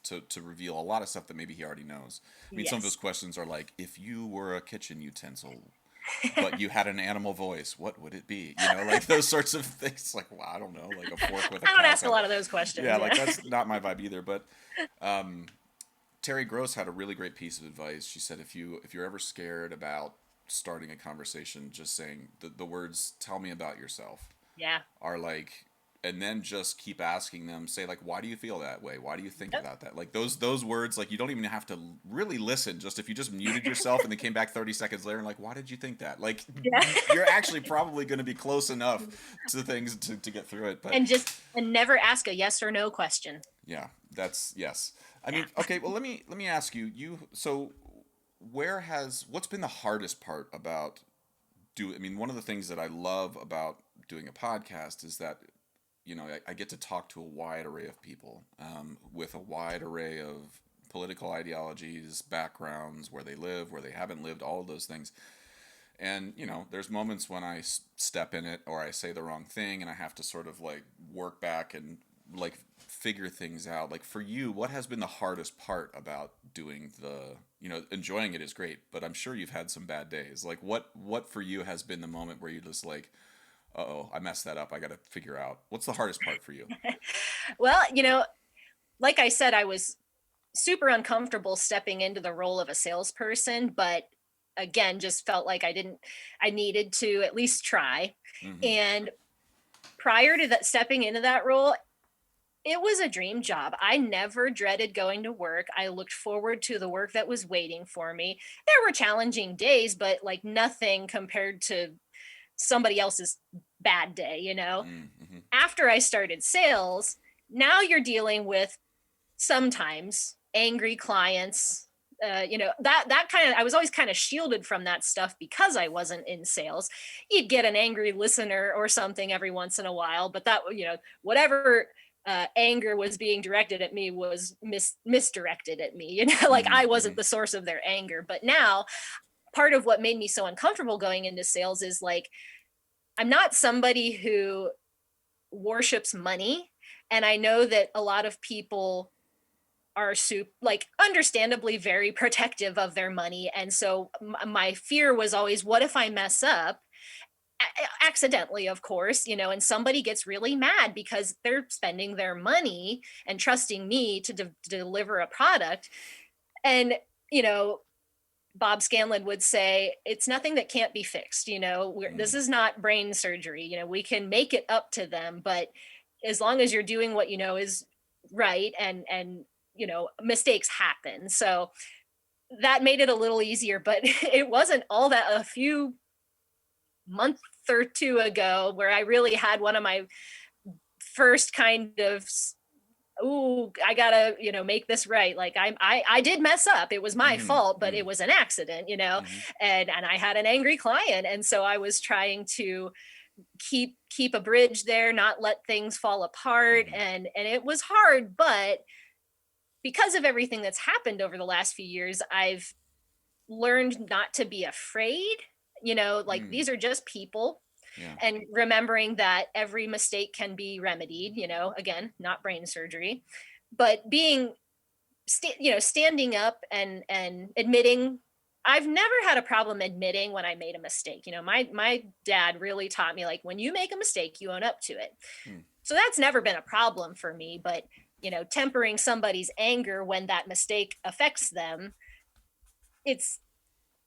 to reveal a lot of stuff that maybe he already knows. I mean, some of his questions are if you were a kitchen utensil, but you had an animal voice, what would it be? Those sorts of things. Well, I don't know, a fork with a I don't ask a lot of those questions. Yeah, that's not my vibe either. But Terry Gross had a really great piece of advice. She said, if you're ever scared about starting a conversation, just saying the words "tell me about yourself" are and then just keep asking them, say why do you feel that way, why do you think about that, those words, you don't even have to really listen, just if you just muted yourself and then came back 30 seconds later and why did you think that, you're actually probably going to be close enough to things to get through it. But and never ask a yes or no question. That's yes. I mean, okay, well, let me ask you so what's been the hardest part about one of the things that I love about doing a podcast is that I get to talk to a wide array of people with a wide array of political ideologies, backgrounds, where they live, where they haven't lived, all of those things. And, there's moments when I step in it or I say the wrong thing and I have to sort of work back and figure things out. For you, what has been the hardest part about doing enjoying it is great, but I'm sure you've had some bad days. What for you has been the moment where you're just uh-oh, I messed that up, I got to figure out. What's the hardest part for you? Well, like I said, I was super uncomfortable stepping into the role of a salesperson, but again, just felt like I needed to at least try. Mm-hmm. And prior to that, stepping into that role, it was a dream job. I never dreaded going to work. I looked forward to the work that was waiting for me. There were challenging days, but like nothing compared to somebody else's bad day, you know? Mm-hmm. After I started sales, now you're dealing with sometimes angry clients. That kind of, I was always kind of shielded from that stuff because I wasn't in sales. You'd get an angry listener or something every once in a while, but that, whatever anger was being directed at me was misdirected at me. Like I Mm-hmm. wasn't the source of their anger. But now, part of what made me so uncomfortable going into sales is like I'm not somebody who worships money, and I know that a lot of people are like understandably very protective of their money, and so my fear was always, what if I mess up accidentally, of course, and somebody gets really mad because they're spending their money and trusting me to deliver a product. And you know Bob Scanlon would say, it's nothing that can't be fixed. This is not brain surgery. We can make it up to them, but as long as you're doing what is right, and mistakes happen. So that made it a little easier, but it wasn't all that a few month or two ago where I really had one of my first kind of, ooh, I gotta, make this right. Like I did mess up. It was my fault, but Mm-hmm. it was an accident, Mm-hmm. and I had an angry client. And so I was trying to keep a bridge there, not let things fall apart. Mm-hmm. And it was hard, but because of everything that's happened over the last few years, I've learned not to be afraid. Like Mm. these are just people, Yeah. and remembering that every mistake can be remedied, again, not brain surgery, but being standing up and admitting. I've never had a problem admitting when I made a mistake. My dad really taught me, like, when you make a mistake, you own up to it. Mm. So that's never been a problem for me, but tempering somebody's anger when that mistake affects them, it's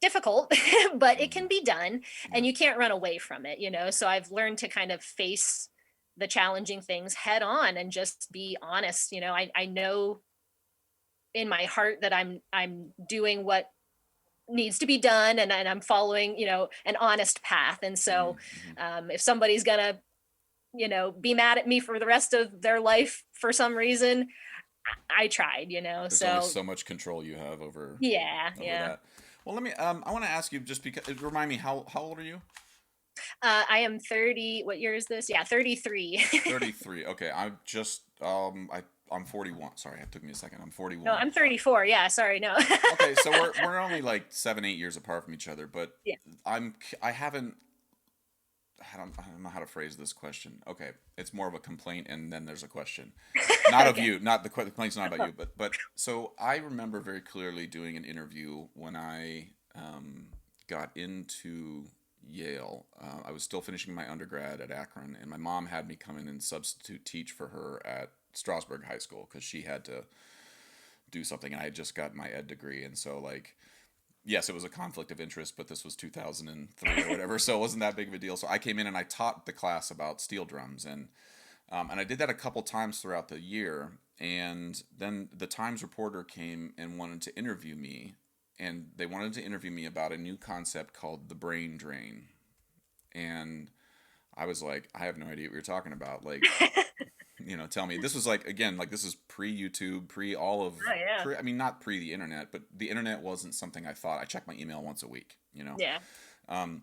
difficult, but it Mm-hmm. can be done, Yeah. and you can't run away from it. So I've learned to kind of face the challenging things head on and just be honest. I know in my heart that I'm doing what needs to be done, and I'm following an honest path. And so Mm-hmm. if somebody's gonna be mad at me for the rest of their life for some reason, I tried. There's only So so much control you have yeah, over yeah. that. Well, let me. I want to ask you, just because, remind me, how old are you? I am 30. What year is this? Yeah, 33. 33. Okay, I'm 41. Sorry, it took me a second. I'm No, 41. I'm 34. Yeah, sorry, no. Okay, so we're only like 7, 8 years apart from each other, but Yeah. I haven't. I don't know how to phrase this question. Okay, it's more of a complaint, and then there's a question, not of Okay. you, not the complaint's not about you, but so I remember very clearly doing an interview when I got into Yale. I was still finishing my undergrad at Akron, and my mom had me come in and substitute teach for her at Strasburg High School because she had to do something, and I had just got my ed degree, and so like yes, it was a conflict of interest, but this was 2003 or whatever, so it wasn't that big of a deal. So I came in and I taught the class about steel drums, and I did that a couple times throughout the year. And then the Times reporter came and wanted to interview me, and they wanted to interview me about a new concept called the brain drain. And I was like, I have no idea what you're talking about. Like, tell me. This was like, again, like this is pre YouTube, pre all of Oh yeah. I mean, not pre the internet, but the internet wasn't something I thought. I checked my email once a week. Yeah. um,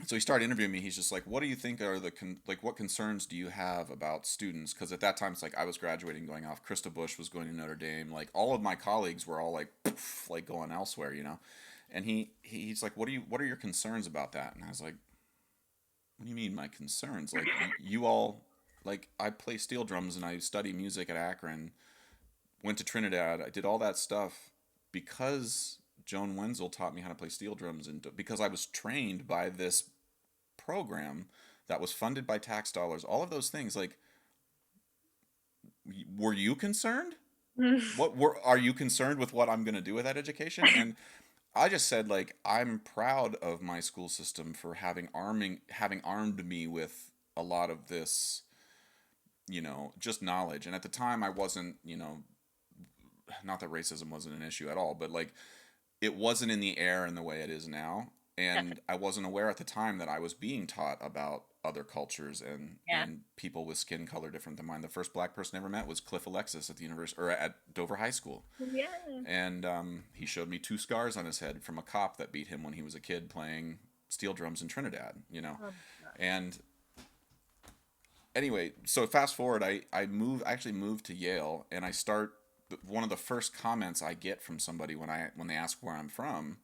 so he started interviewing me. He's just like, what do you think are like, what concerns do you have about students? Because at that time it's like I was graduating, going off, Krista Bush was going to Notre Dame, like all of my colleagues were all like poof, like going elsewhere. And he's like, what are your concerns about that? And I was like, what do you mean my concerns? Like you all, like I play steel drums and I study music at Akron, went to Trinidad, I did all that stuff because Joan Wenzel taught me how to play steel drums, and because I was trained by this program that was funded by tax dollars. All of those things, like, were you concerned? What were Are you concerned with what I'm going to do with that education? And I just said like I'm proud of my school system for having armed me with a lot of this, just knowledge. And at the time I wasn't, not that racism wasn't an issue at all, but like it wasn't in the air in the way it is now. And Definitely. I wasn't aware at the time that I was being taught about other cultures Yeah. and people with skin color different than mine. The first black person I ever met was Cliff Alexis at the university or at Dover High School, Yeah. and he showed me two scars on his head from a cop that beat him when he was a kid playing steel drums in Trinidad. Oh my gosh. And anyway, so fast forward, I actually moved to Yale, and I start one of the first comments I get from somebody when they ask where I'm from.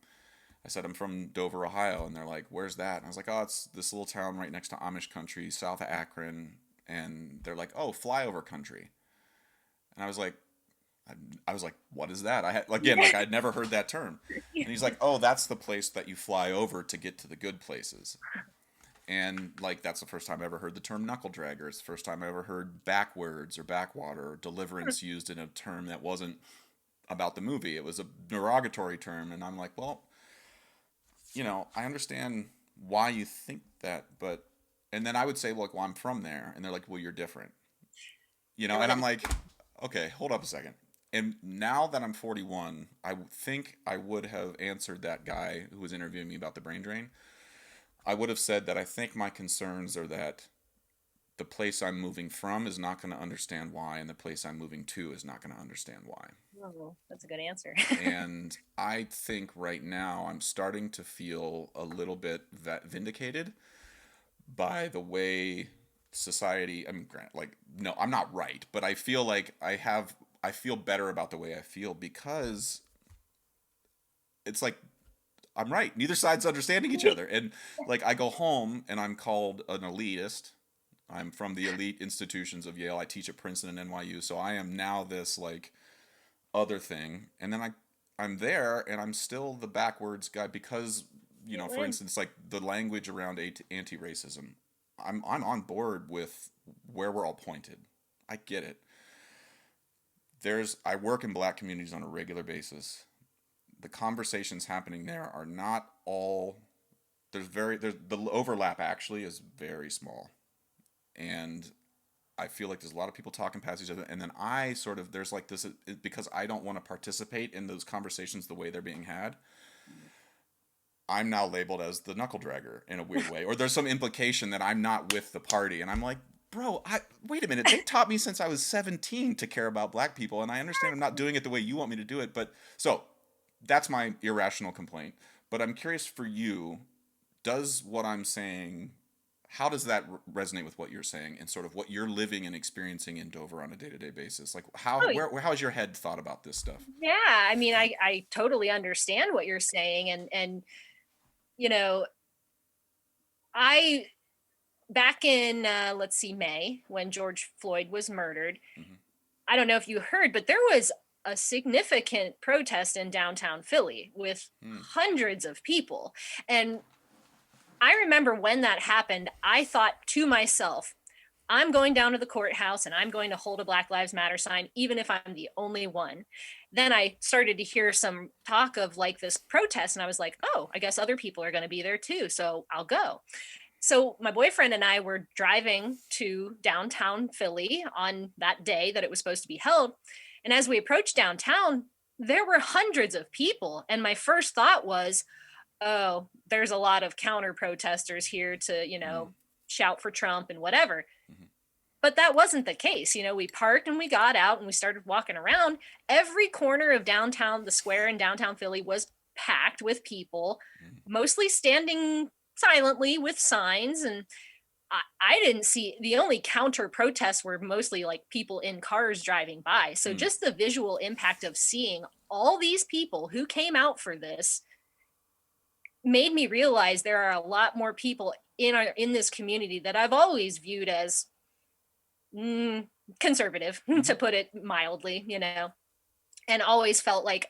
I said I'm from Dover, Ohio, and they're like, "Where's that?" And I was like, "Oh, it's this little town right next to Amish country, south of Akron." And they're like, "Oh, flyover country." And I was like, "What is that?" I had again, Yeah. like I'd never heard that term. Yeah. And he's like, "Oh, that's the place that you fly over to get to the good places." And like that's the first time I ever heard the term knuckle dragger. It's the first time I ever heard backwards or backwater or deliverance used in a term that wasn't about the movie. It was a derogatory term, and I'm like, well, I understand why you think that, but and then I would say, look, well, I'm from there, and they're like, well, you're different, And and when I'm like, okay, hold up a second. And now that I'm 41, I think I would have answered that guy who was interviewing me about the brain drain. I would have said that I think my concerns are that the place I'm moving from is not going to understand why, and the place I'm moving to is not going to understand why. oh, that's a good answer. And I think right now I'm starting to feel a little bit vindicated by the way society. I mean, grant, like, no, I'm not right, but I feel like I feel better about the way I feel because it's like I'm right. Neither side's understanding each other. And like I go home and I'm called an elitist. I'm from the elite institutions of Yale. I teach at Princeton and NYU, so I am now this like other thing. And then I'm there and I'm still the backwards guy because, You for win. instance, like the language around anti-racism. I'm on board with where we're all pointed. I get it. I work in black communities on a regular basis. The conversations happening there are not all there's the overlap actually is very small. And I feel like there's a lot of people talking past each other, and then I sort of there's like this because I don't want to participate in those conversations the way they're being had. I'm now labeled as the knuckle dragger in a weird way, or there's some implication that I'm not with the party, and I'm like, bro, wait a minute. They taught me since I was 17 to care about black people, and I understand I'm not doing it the way you want me to do it, but so that's my irrational complaint. But I'm curious for you, does what I'm saying how does that resonate with what you're saying and sort of what you're living and experiencing in Dover on a day-to-day basis? Like Oh, how's your head thought about this stuff? yeah. I mean, I totally understand what you're saying, and you know, I back in let's see, May when George Floyd was murdered. Mm-hmm. I don't know if you heard, but there was a significant protest in downtown Philly with Hmm. hundreds of people. And I remember when that happened, I thought to myself, I'm going down to the courthouse and I'm going to hold a Black Lives Matter sign, even if I'm the only one. Then I started to hear some talk of like this protest, and I was like, oh, I guess other people are going to be there too. So I'll go. So my boyfriend and I were driving to downtown Philly on that day that it was supposed to be held. And as we approached downtown, there were hundreds of people. And my first thought was, oh, there's a lot of counter protesters here to, Mm-hmm. shout for Trump and whatever. Mm-hmm. But that wasn't the case. We parked and we got out and we started walking around. Every corner of downtown, the square in downtown Philly was packed with people, mostly standing silently with signs. And I didn't see the only counter protests were mostly like people in cars driving by. So Mm-hmm. just the visual impact of seeing all these people who came out for this made me realize there are a lot more people in this community that I've always viewed as mm, conservative, Mm-hmm. to put it mildly, and always felt like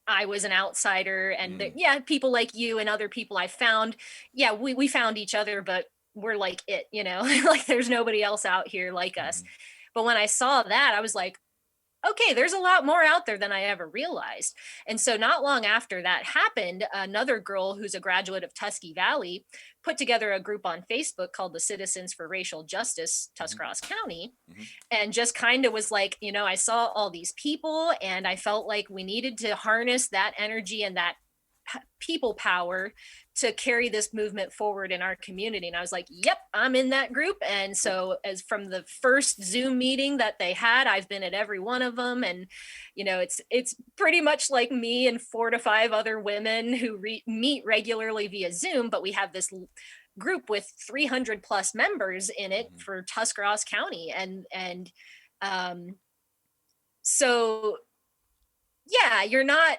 I was an outsider. And Mm-hmm. yeah, people like you and other people I found, yeah, we found each other, but we're like like there's nobody else out here like us. Mm-hmm. But when I saw that, I was like, okay, there's a lot more out there than I ever realized. And so, not long after that happened, another girl who's a graduate of Tuskegee Valley put together a group on Facebook called the Citizens for Racial Justice, Hmm. Tuscarawas County, Hmm. and just kind of was like, I saw all these people and I felt like we needed to harness that energy and that people power to carry this movement forward in our community. And I was like, yep, I'm in that group. And so, as from the first Zoom meeting that they had, I've been at every one of them. And it's pretty much like me and 4 to 5 other women who meet regularly via Zoom, but we have this group with 300 plus members in it Hmm. for Tuscarawas County. And um so yeah, you're not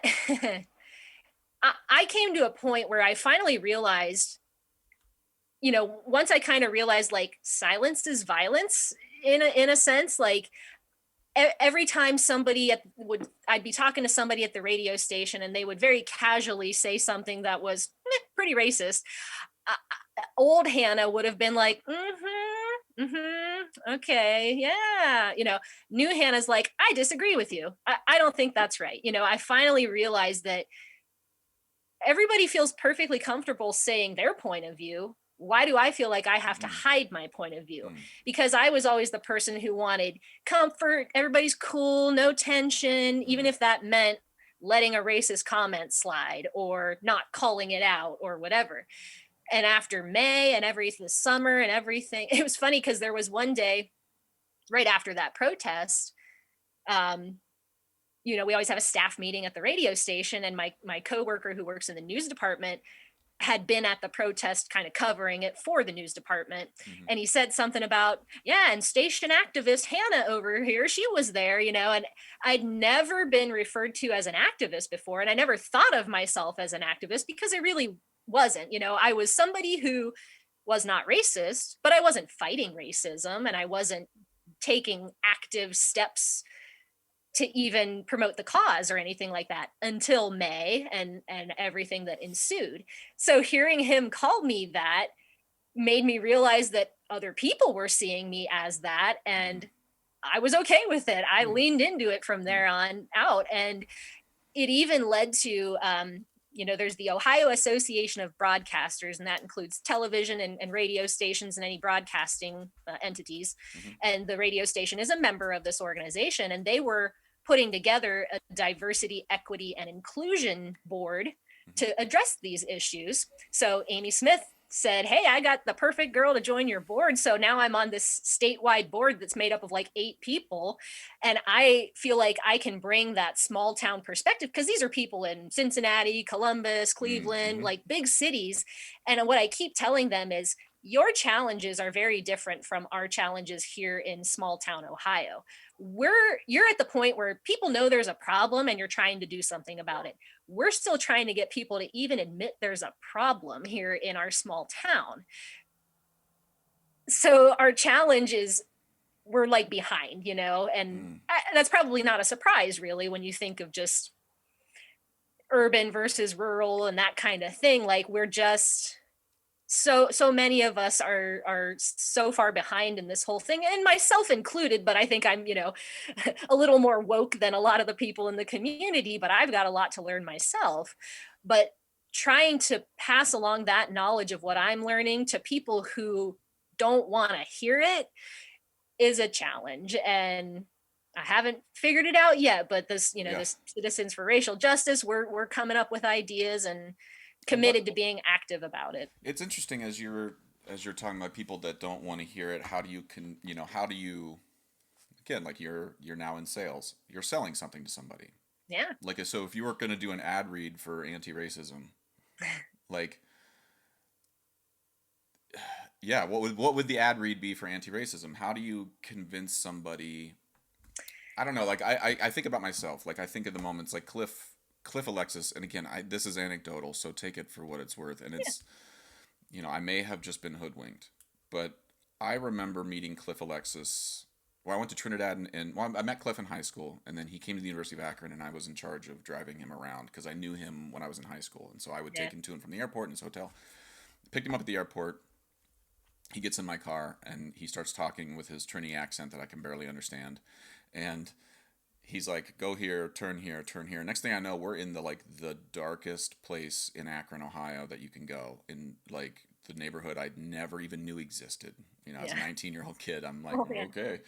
I came to a point where I finally realized, once I kind of realized like silence is violence in a sense, like every time I'd be talking to somebody at the radio station and they would very casually say something that was pretty racist. Old Hannah would have been like, okay, yeah. New Hannah's like, I disagree with you. I don't think that's right. I finally realized that everybody feels perfectly comfortable saying their point of view. Why do I feel like I have to Mm. hide my point of view? Mm. Because I was always the person who wanted comfort, everybody's cool, no tension, even Mm. if that meant letting a racist comment slide or not calling it out or whatever. And after May and the summer and everything, it was funny because there was one day right after that protest. um, we always have a staff meeting at the radio station, and my coworker who works in the news department had been at the protest kind of covering it for the news department. Mhm. And he said something about, yeah, and station activist Hannah over here, she was there, and I'd never been referred to as an activist before, and I never thought of myself as an activist because I really wasn't. I was somebody who was not racist, but I wasn't fighting racism and I wasn't taking active steps to even promote the cause or anything like that until May and everything that ensued. So hearing him call me that made me realize that other people were seeing me as that, Mhm. and I was okay with it. I Mm. leaned into it from Mm. there on out, and it even led to there's the Ohio Association of Broadcasters, and that includes television and radio stations and any broadcasting entities. Mhm. And the radio station is a member of this organization, and they were putting together a diversity, equity, and inclusion board Mhm. to address these issues. So Amy Smith said, hey, I got the perfect girl to join your board. So now I'm on this statewide board that's made up of like 8 people, and I feel like I can bring that small town perspective because these are people in Cincinnati, Columbus, Mm. Cleveland, Mhm. like big cities. And what I keep telling them is your challenges are very different from our challenges here in small town Ohio. You're at the point where people know there's a problem and you're trying to do something about it. We're still trying to get people to even admit there's a problem here in our small town. So our challenge is we're like behind, and Mm. that's probably not a surprise really when you think of just urban versus rural and that kind of thing. Like we're just so many of us are so far behind in this whole thing, and myself included, but I think I'm a little more woke than a lot of the people in the community, but I've got a lot to learn myself. But trying to pass along that knowledge of what I'm learning to people who don't want to hear it is a challenge, and I haven't figured it out yet, but Yeah. this Citizens for Racial Justice, we're coming up with ideas and And what committed to being active about it. it's interesting as you're talking about people that don't want to hear it. How do you how do you again, like you're now in sales. You're selling something to somebody. Yeah. Like so if you were going to do an ad read for anti-racism, like yeah, what would the ad read be for anti-racism? How do you convince somebody? I don't know. Like I think about myself. Like I think of the moments like Cliff Alexis, and again, this is anecdotal, so take it for what it's worth. And Yeah. it's I may have just been hoodwinked, but I remember meeting Cliff Alexis. Well, I went to Trinidad, and well, I met Cliff in high school, and then he came to the University of Akron, and I was in charge of driving him around because I knew him when I was in high school, and so I would Yeah. take him to and from the airport and his hotel. Picked him up at the airport. He gets in my car and he starts talking with his Trini accent that I can barely understand, and he's like, go here, turn here, turn here. Next thing I know, we're in the darkest place in Akron, Ohio that you can go, in like the neighborhood I never even knew existed. As a Yeah. 19-year-old kid, I'm like, Oh man. okay.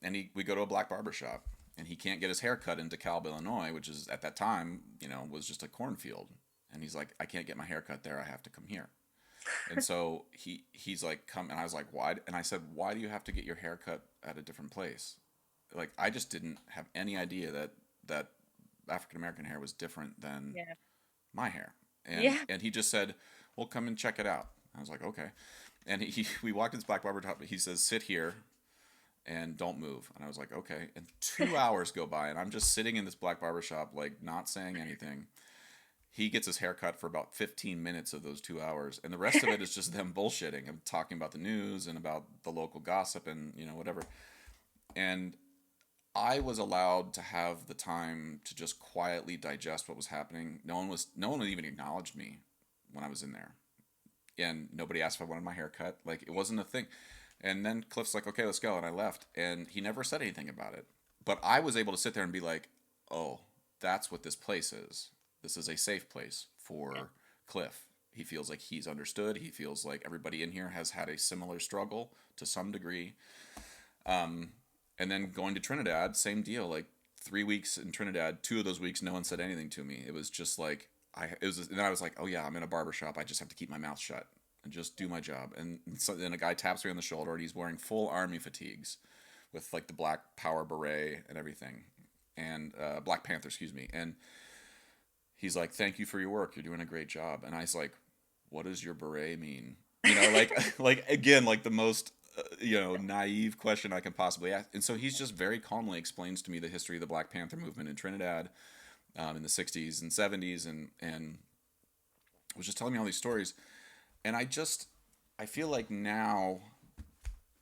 And we go to a black barber shop, and he can't get his hair cut in DeKalb, Illinois, which is at that time, was just a cornfield. And he's like, I can't get my hair cut there. I have to come here. And so he's like, come. And I was like, why? And I said, why do you have to get your hair cut at a different place? Like, I just didn't have any idea that African American hair was different than Yeah. my hair. And Yeah. and he just said, well, come and check it out. I was like, okay. And we walked in this black barber shop. He says, sit here and don't move. And I was like, okay. And 2 hours go by, and I'm just sitting in this black barber shop, like, not saying anything. He gets his hair cut for about 15 minutes of those 2 hours, and the rest of it is just them bullshitting and talking about the news and about the local gossip and whatever. And I was allowed to have the time to just quietly digest what was happening. No one even acknowledged me when I was in there, and nobody asked if I wanted my hair cut. Like, it wasn't a thing. And then Cliff's like, okay, let's go. And I left. And he never said anything about it. But I was able to sit there and be like, oh, that's what this place is. This is a safe place Yeah. for Cliff. He feels like he's understood. He feels like everybody in here has had a similar struggle to some degree. And then going to Trinidad, same deal. Like, 3 weeks in Trinidad, 2 of those weeks, no one said anything to me. It was just like, and then I was like, oh yeah, I'm in a barber shop. I just have to keep my mouth shut and just do my job. And so then a guy taps me on the shoulder, and he's wearing full army fatigues with like the black power beret and everything, and Black Panther, excuse me. And he's like, thank you for your work. You're doing a great job. And I was like, what does your beret mean? Like, like again, like the most, naive question I can possibly ask. And so he's just very calmly explains to me the history of the Black Panther movement in Trinidad, in the 60s and 70s. And was just telling me all these stories. And I feel like now,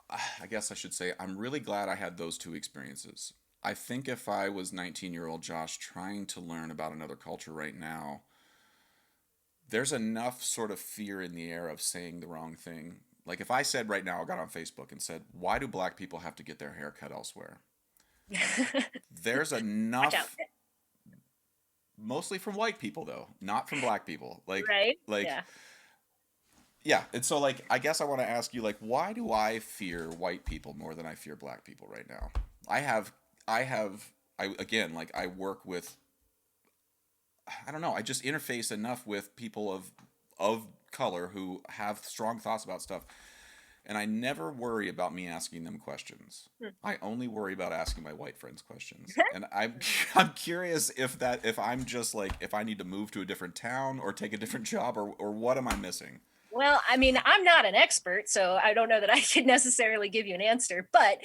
I guess I should say, I'm really glad I had those two experiences. I think if I was 19-year-old Josh trying to learn about another culture right now, there's enough sort of fear in the air of saying the wrong thing. Like, if I said right now, I got on Facebook and said, why do black people have to get their hair cut elsewhere? There's Watch out. enough, mostly from white people though, not from black people. Right? Like, Yeah. yeah. And so, like, I guess I want to ask you, like, why do I fear white people more than I fear black people right now? Again, like, I work with, I don't know, I just interface enough with people of color who have strong thoughts about stuff. And I never worry about me asking them questions. Hmm. I only worry about asking my white friends questions. And I'm curious if I'm just like, if I need to move to a different town or take a different job, or what am I missing? Well, I mean, I'm not an expert, so I don't know that I could necessarily give you an answer, but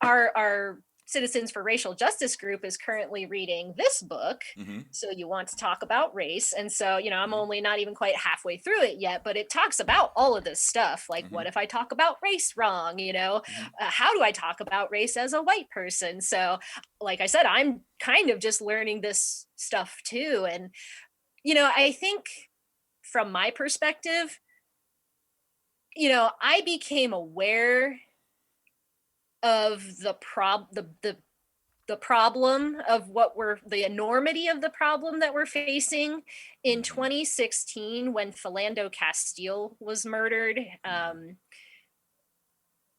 our Citizens for Racial Justice group is currently reading this book. Mm-hmm. So you want to talk about race. And so, I'm Mm-hmm. only not even quite halfway through it yet, but it talks about all of this stuff. Like, Mm-hmm. what if I talk about race wrong? Mm-hmm. How do I talk about race as a white person? So, like I said, I'm kind of just learning this stuff too. And, I think from my perspective, I became aware of the problem of what we're the enormity of the problem that we're facing in Mm-hmm. 2016 when Philando Castile was murdered.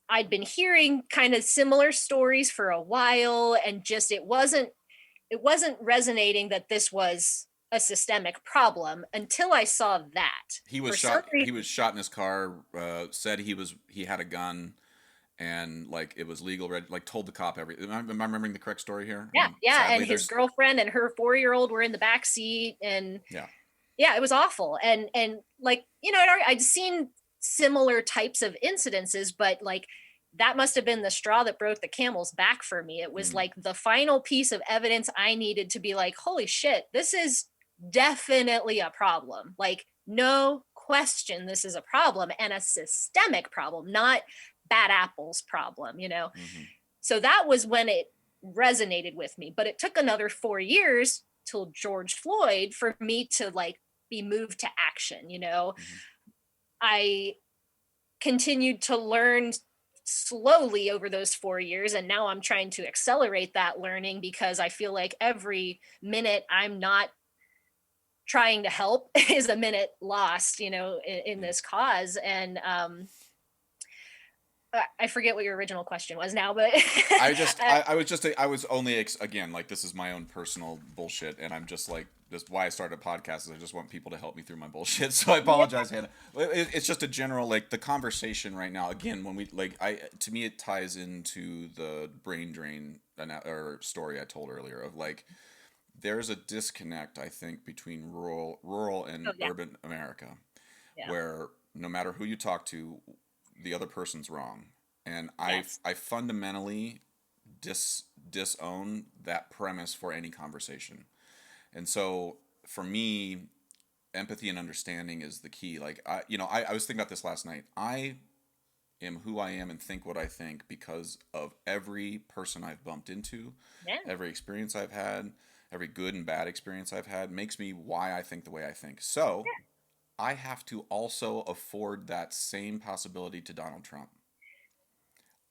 I'd been hearing kind of similar stories for a while, and just it wasn't resonating that this was a systemic problem until I saw that. He was For some shot. He reason, was shot in his car. Said he had a gun, and like it was legal. Like, told the cop everything. Am I remembering the correct story here? yeah, yeah, Sadly, and his girlfriend and her 4-year-old were in the back seat, and yeah. yeah, it was awful. And like, I'd seen similar types of incidences, but like that must have been the straw that broke the camel's back for me. It was like the final piece of evidence I needed to be like, holy shit, this is definitely a problem. Like, no question, this is a problem, and a systemic problem, not bad apples problem. Mm-hmm. So that was when it resonated with me. But it took another 4 years till George Floyd for me to like be moved to action. Mm-hmm. I continued to learn slowly over those 4 years. And now I'm trying to accelerate that learning because I feel like every minute I'm not trying to help is a minute lost, in this cause. And I forget what your original question was now, but I was only again, like, this is my own personal bullshit, and I'm just like, this why I started a podcast is I just want people to help me through my bullshit. So I apologize, Hannah. It's just a general, like, the conversation right now. Again, when we like, to me it ties into the brain drain or story I told earlier of, like, there's a disconnect, I think, between rural and oh, yeah. urban America, Yeah. where no matter who you talk to, the other person's wrong. And Yes. I fundamentally disown that premise for any conversation. And so for me, empathy and understanding is the key. Like, I was thinking about this last night. I am who I am and think what I think because of every person I've bumped into, Yeah. every experience I've had, every good and bad experience I've had makes me why I think the way I think. So I have to also afford that same possibility to Donald Trump.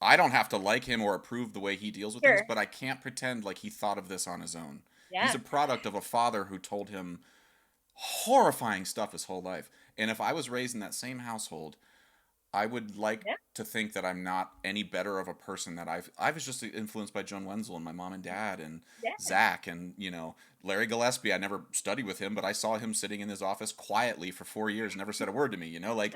I don't have to like him or approve the way he deals with things, Sure. but I can't pretend like he thought of this on his own. He's Yeah. a product of a father who told him horrifying stuff his whole life. And if I was raised in that same household, I would like Yeah. to think that I'm not any better of a person that I was just influenced by John Wenzel and my mom and dad and Yeah. Zach and, Larry Gillespie. I never studied with him, but I saw him sitting in his office quietly for 4 years, never said a word to me, like,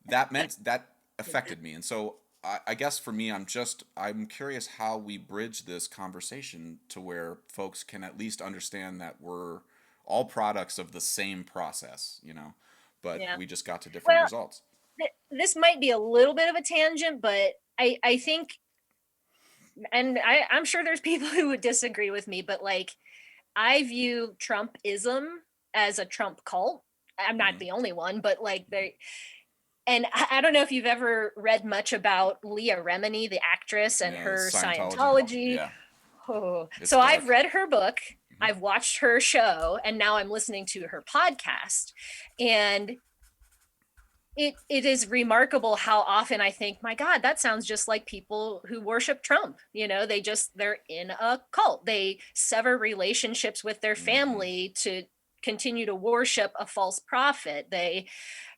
that affected me. And so I guess for me, I'm curious how we bridge this conversation to where folks can at least understand that we're all products of the same process, but Yeah. we just got to different Well, results. this might be a little bit of a tangent, but I think, and I'm sure there's people who would disagree with me, but like, I view Trumpism as a Trump cult. I'm not Mm-hmm. the only one, but like and I don't know if you've ever read much about Leah Remini, the actress, and Yeah, her Scientology. Scientology. Yeah, Oh. it's So I've dark. read her book, Mm-hmm. I've watched her show, and now I'm listening to her podcast. And it is remarkable how often I think, my God, that sounds just like people who worship Trump. They're in a cult. They sever relationships with their Mm-hmm. family to continue to worship a false prophet. They,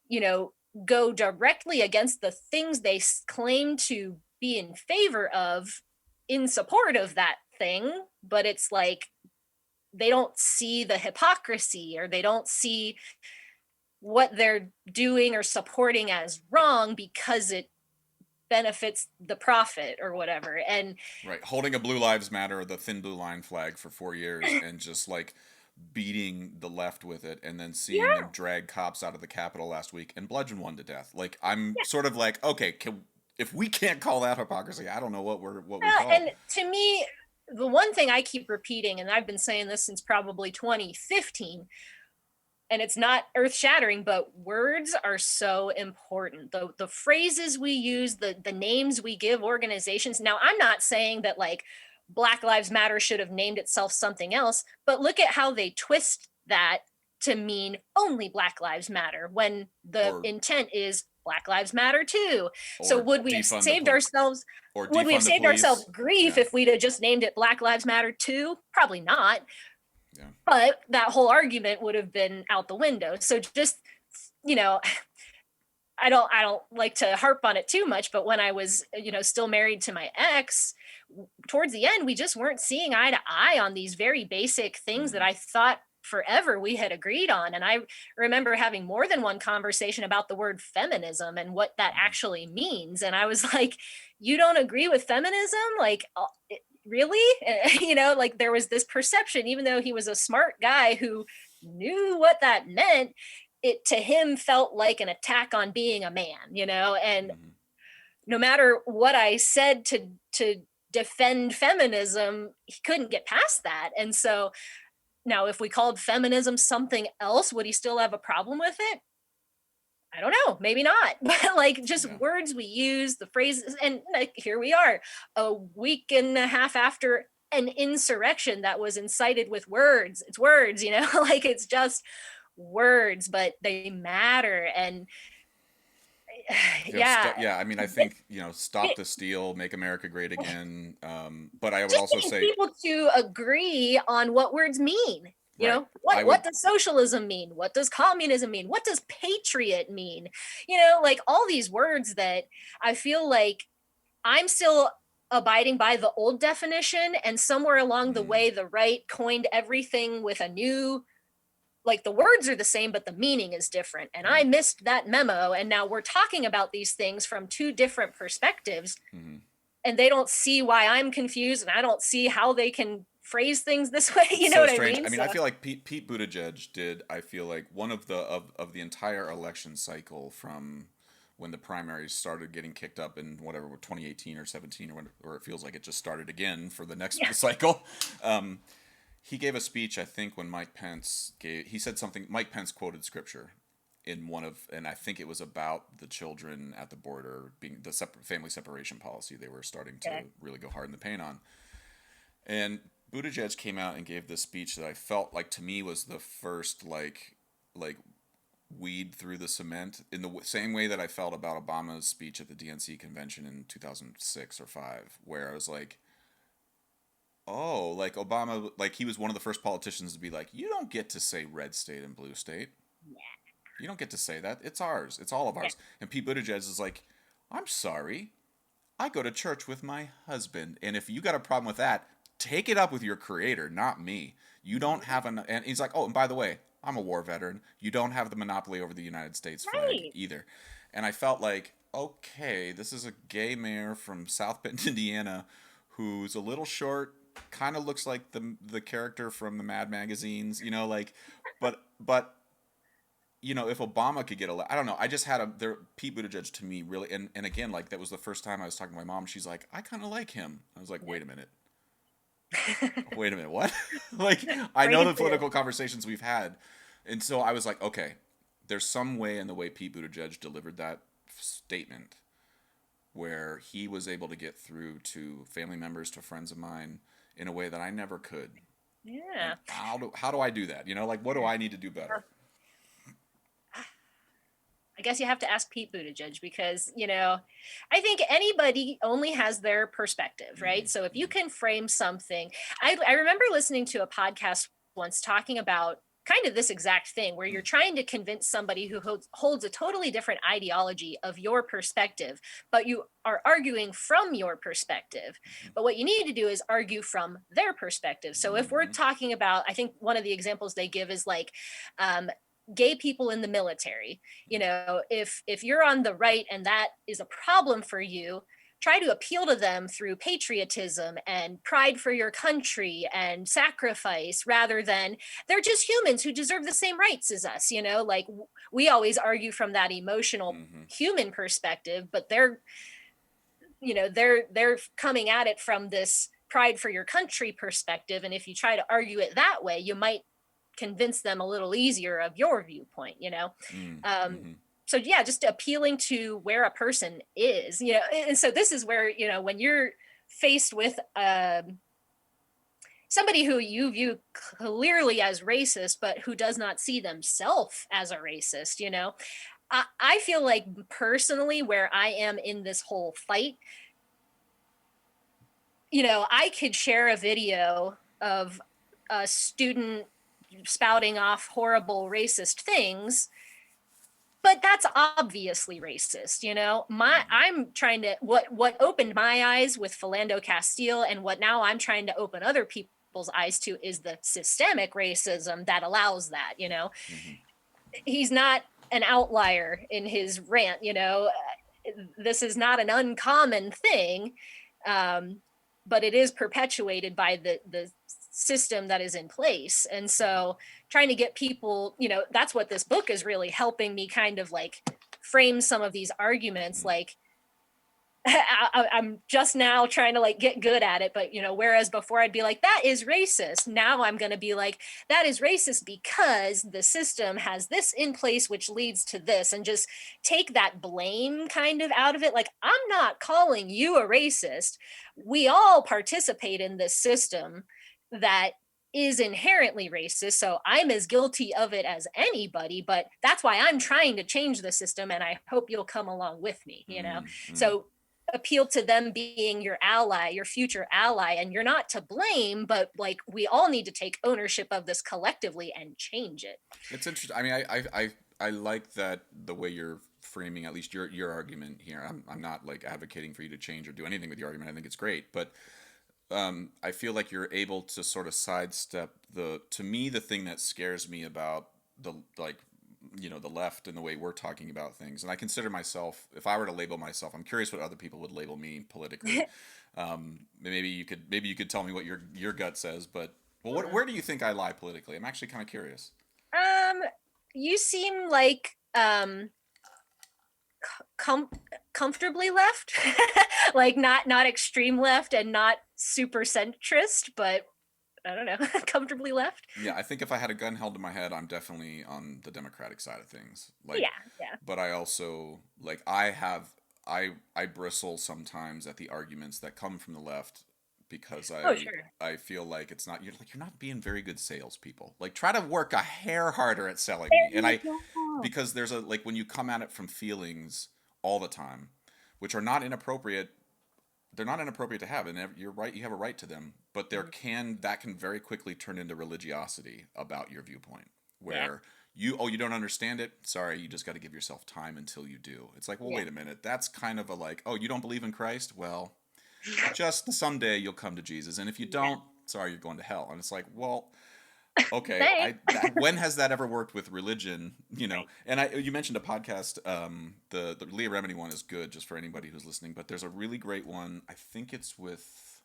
you know, go directly against the things they claim to be in favor of in support of that thing. But it's like they don't see the hypocrisy, or they don't see what they're doing or supporting as wrong because it benefits the profit or whatever. And Right, holding a Blue Lives Matter, the thin blue line flag for 4 years, and just like beating the left with it, and then seeing them yeah, drag cops out of the Capitol last week and bludgeon one to death. Like, I'm sort of like, okay, if we can't call that hypocrisy, I don't know what we call it. and to me, the one thing I keep repeating, and I've been saying this since probably 2015, and it's not earth shattering, but words are so important. The phrases we use, the names we give organizations. Now, I'm not saying that like Black Lives Matter should have named itself something else, but look at how they twist that to mean only Black Lives Matter when the or intent is Black Lives Matter too. So or defund the would we have saved ourselves police. grief Yeah, if we'd have just named it Black Lives Matter too? Probably not. yeah. But that whole argument would have been out the window. So just, you know, I don't like to harp on it too much, but when I was, still married to my ex, towards the end, we just weren't seeing eye to eye on these very basic things that Mm-hmm. I thought forever we had agreed on. And I remember having more than one conversation about the word feminism and what that actually means. And I was like, you don't agree with feminism? Like, really? Like there was this perception, even though he was a smart guy who knew what that meant, it to him felt like an attack on being a man, and Mm-hmm. no matter what I said to defend feminism, he couldn't get past that. And so now if we called feminism something else, would he still have a problem with it? I don't know, maybe not. But like just Yeah. words we use, the phrases, and like here we are, a week and a half after an insurrection that was incited with words. It's words, like it's just words, but they matter. And Yeah. Yeah, I mean, I think, stop the steal, make America great again. But I would Just also getting say, people to agree on what words mean. right, I would, What does socialism mean? What does communism mean? What does patriot mean? Like all these words that I feel like I'm still abiding by the old definition, and somewhere along the mm, way the right coined everything with a new, like the words are the same but the meaning is different, and I right. missed that memo, and now we're talking about these things from two different perspectives, Mm-hmm. and they don't see why I'm confused, and I don't see how they can phrase things this way. It's You know so what I strange. mean? I mean, So I feel like Pete Buttigieg did. I feel like one of of the entire election cycle from when the primaries started getting kicked up in whatever 2018 or 17 or it feels like it just started again for the next yeah. cycle. Um, he gave a speech. I think when Mike Pence gave, he said something. Mike Pence quoted scripture in one of, and I think it was about the children at the border being the family separation policy they were starting to Okay. really go hard in the paint on. And Buttigieg came out and gave this speech that I felt like to me was the first like weed through the cement in the same way that I felt about Obama's speech at the DNC convention in 2006 or 5, where I was like, oh, like Obama, like he was one of the first politicians to be like, you don't get to say red state and blue state. You don't get to say that. It's ours. It's all of Yeah. ours. And Pete Buttigieg is like, I'm sorry. I go to church with my husband. And if you got a problem with that, take it up with your creator, not me. You don't have an. And he's like, oh, and by the way, I'm a war veteran. You don't have the monopoly over the United States flag Right. either. And I felt like, okay, this is a gay mayor from South Bend, Indiana, who's a little short, kind of looks like the character from the Mad magazines, like, but if Obama could get elected, I don't know. I just had Pete Buttigieg to me really, and again, like that was the first time I was talking to my mom. She's like, I kind of like him. I was like, wait a minute, what? Like, I know Read the through. political conversations we've had, and so I was like, okay, there's some way in the way Pete Buttigieg delivered that statement where he was able to get through to family members, to friends of mine, in a way that I never could. And Yeah. how do I do that? Like what do I need to do better? I guess you have to ask Pete Buttigieg because, I think anybody only has their perspective, right? Mm-hmm, So if you mm-hmm, can frame something, I remember listening to a podcast once talking about kind of this exact thing where you're trying to convince somebody who holds a totally different ideology of your perspective, but you are arguing from your perspective. But what you need to do is argue from their perspective. So if we're mm-hmm, talking about, I think one of the examples they give is like, gay people in the military. If you're on the right and that is a problem for you, try to appeal to them through patriotism and pride for your country and sacrifice, rather than they're just humans who deserve the same rights as us. Like we always argue from that emotional mm-hmm. human perspective, but they're coming at it from this pride for your country perspective, and if you try to argue it that way, you might convince them a little easier of your viewpoint. um, Mm-hmm. so yeah, just appealing to where a person is. And so this is where, when you're faced with somebody who you view clearly as racist but who does not see themselves as a racist. I feel like personally where I am in this whole fight, I could share a video of a student spouting off horrible racist things, but that's obviously racist. I'm trying to, what opened my eyes with Philando Castile, and what now I'm trying to open other people's eyes to, is the systemic racism that allows that. Mm-hmm. He's not an outlier in his rant. This is not an uncommon thing, but it is perpetuated by the system that is in place. And so trying to get people, that's what this book is really helping me kind of like frame some of these arguments. Like I'm just now trying to like get good at it, but whereas before I'd be like, that is racist, now I'm going to be like, that is racist because the system has this in place which leads to this, and just take that blame kind of out of it. Like, I'm not calling you a racist, we all participate in this system that is inherently racist, so I'm as guilty of it as anybody, but that's why I'm trying to change the system, and I hope you'll come along with me, you know? So appeal to them being your ally, your future ally, and you're not to blame, but like we all need to take ownership of this collectively and change it. It's interesting. I mean, I like that the way you're framing at least your argument here. I'm not like advocating for you to change or do anything with your argument. I think it's great, but I feel like you're able to sort of sidestep to me, the thing that scares me about the, like, the left and the way we're talking about things. And I consider myself, if I were to label myself, I'm curious what other people would label me politically. Maybe you could tell me what your gut says, but well, where do you think I lie politically? I'm actually kind of curious. You seem like, comfortably left, like not extreme left and not super centrist, but I don't know, comfortably left. Yeah, I think if I had a gun held to my head, I'm definitely on the Democratic side of things. Like, yeah. But I also like I bristle sometimes at the arguments that come from the left because I feel like you're not being very good salespeople. Like, try to work a hair harder at selling me, and because there's when you come at it from feelings all the time, which are not inappropriate. They're not inappropriate to have, and you're right. You have a right to them, but that can very quickly turn into religiosity about your viewpoint, where you don't understand it. Sorry, you just got to give yourself time until you do. It's like, well, wait a minute. That's kind of a like, oh, you don't believe in Christ? Well, just someday you'll come to Jesus, and if you don't, sorry, you're going to hell. And it's like, well, okay, when has that ever worked with religion? And you mentioned a podcast. The Leah Remini one is good, just for anybody who's listening. But there's a really great one. I think it's with,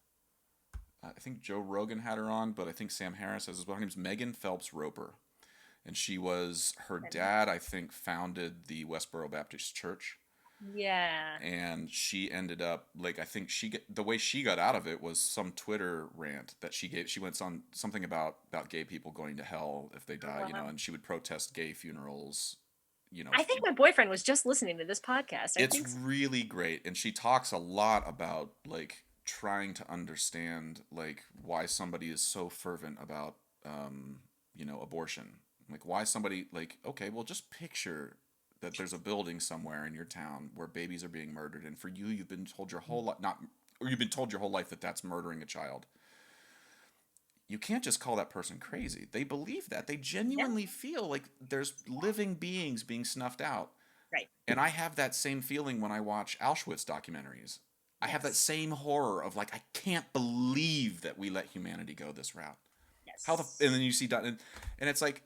I think Joe Rogan had her on, but I think Sam Harris has as well. Her name's Megan Phelps Roper, and her dad, I think, founded the Westboro Baptist Church. Yeah. And she ended up I think the way she got out of it was some Twitter rant that she gave. She went on something about gay people going to hell if they die, and she would protest gay funerals. I think my boyfriend was just listening to this podcast. It's really great, and she talks a lot about trying to understand why somebody is so fervent about abortion. Like, why somebody okay, well, just picture that there's a building somewhere in your town where babies are being murdered, and for you've been told your whole life you've been told your whole life that that's murdering a child. You can't just call that person crazy. They believe that. They genuinely feel like there's living beings being snuffed out. Right. And I have that same feeling when I watch Auschwitz documentaries. I have that same horror of I can't believe that we let humanity go this route. Yes. And then you see and it's like,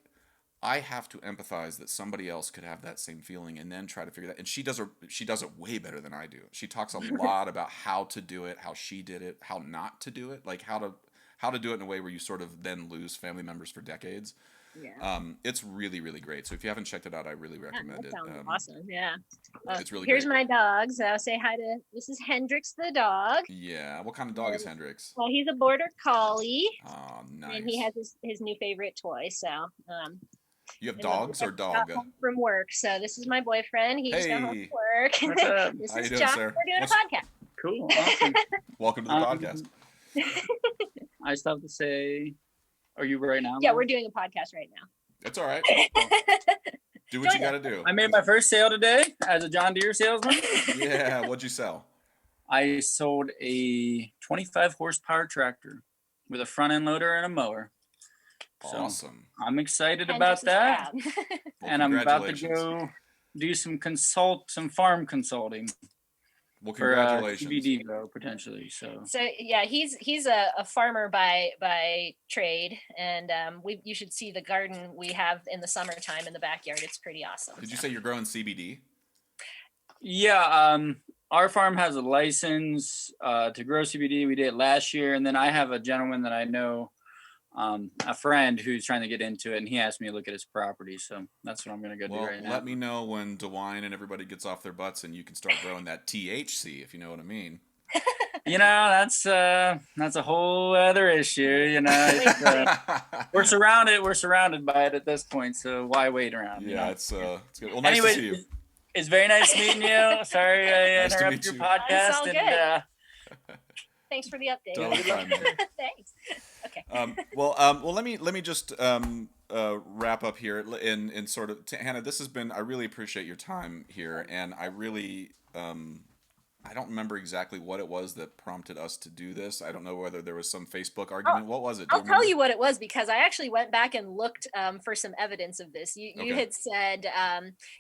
I have to empathize that somebody else could have that same feeling and then try to figure that. And she does it way better than I do. She talks a lot about how to do it, how she did it, how not to do it, how to do it in a way where you sort of then lose family members for decades. Yeah. It's really, really great. So if you haven't checked it out, I really recommend it. Sounds awesome. Yeah. It's really here's great. my dogs. I'll say hi to, this is Hendrix the dog. Yeah. What kind of dog is Hendrix? Well, he's a border collie. Oh, nice. And he has his new favorite toy. So, you have dogs or dog? Got home from work. So this is my boyfriend. He's got home from work. What's up? This How is you doing, John. sir? We're doing a podcast. Cool. Awesome. Welcome to the podcast. I just have to say, are you right now? Yeah, we're doing a podcast right now. That's all right. Do what you got to do. I made my first sale today as a John Deere salesman. Yeah. What'd you sell? I sold a 25 horsepower tractor with a front end loader and a mower. Awesome. So I'm excited about that. Well, and I'm about to go do some farm consulting. Well, congratulations. For CBD grow potentially. So yeah, he's a farmer by trade, and you should see the garden we have in the summertime in the backyard. It's pretty awesome. Did you say you're growing CBD? Yeah, our farm has a license to grow CBD. We did it last year, and then I have a gentleman that I know, a friend who's trying to get into it, and he asked me to look at his property, so that's what I'm going to go do right now. Let me know when DeWine and everybody gets off their butts and you can start growing that THC, if you know what I mean. That's a whole other issue. We're surrounded by it at this point, so why wait around? Yeah, it's good. Well, nice to see you. It's very nice meeting you. Sorry I Nice interrupted your podcast. Thanks for the update. Totally fine, man. Thanks. Okay. Well, let me just wrap up here in sort of Hannah. This has been. I really appreciate your time here, and I really I don't remember exactly what it was that prompted us to do this. I don't know whether there was some Facebook argument. What was it? I'll tell you what it was, because I actually went back and looked for some evidence of this. You Okay. had said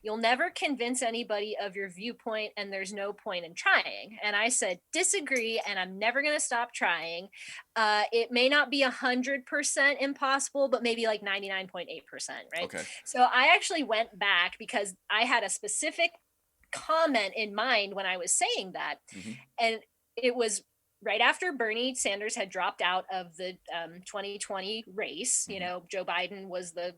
you'll never convince anybody of your viewpoint, and there's no point in trying. And I said, disagree, and I'm never going to stop trying. It may not be 100% impossible, but maybe like 99.8%, right? Okay. So I actually went back because I had a specific comment in mind when I was saying that. Mm-hmm. And it was right after Bernie Sanders had dropped out of the 2020 race. Mm-hmm. You know, Joe Biden was the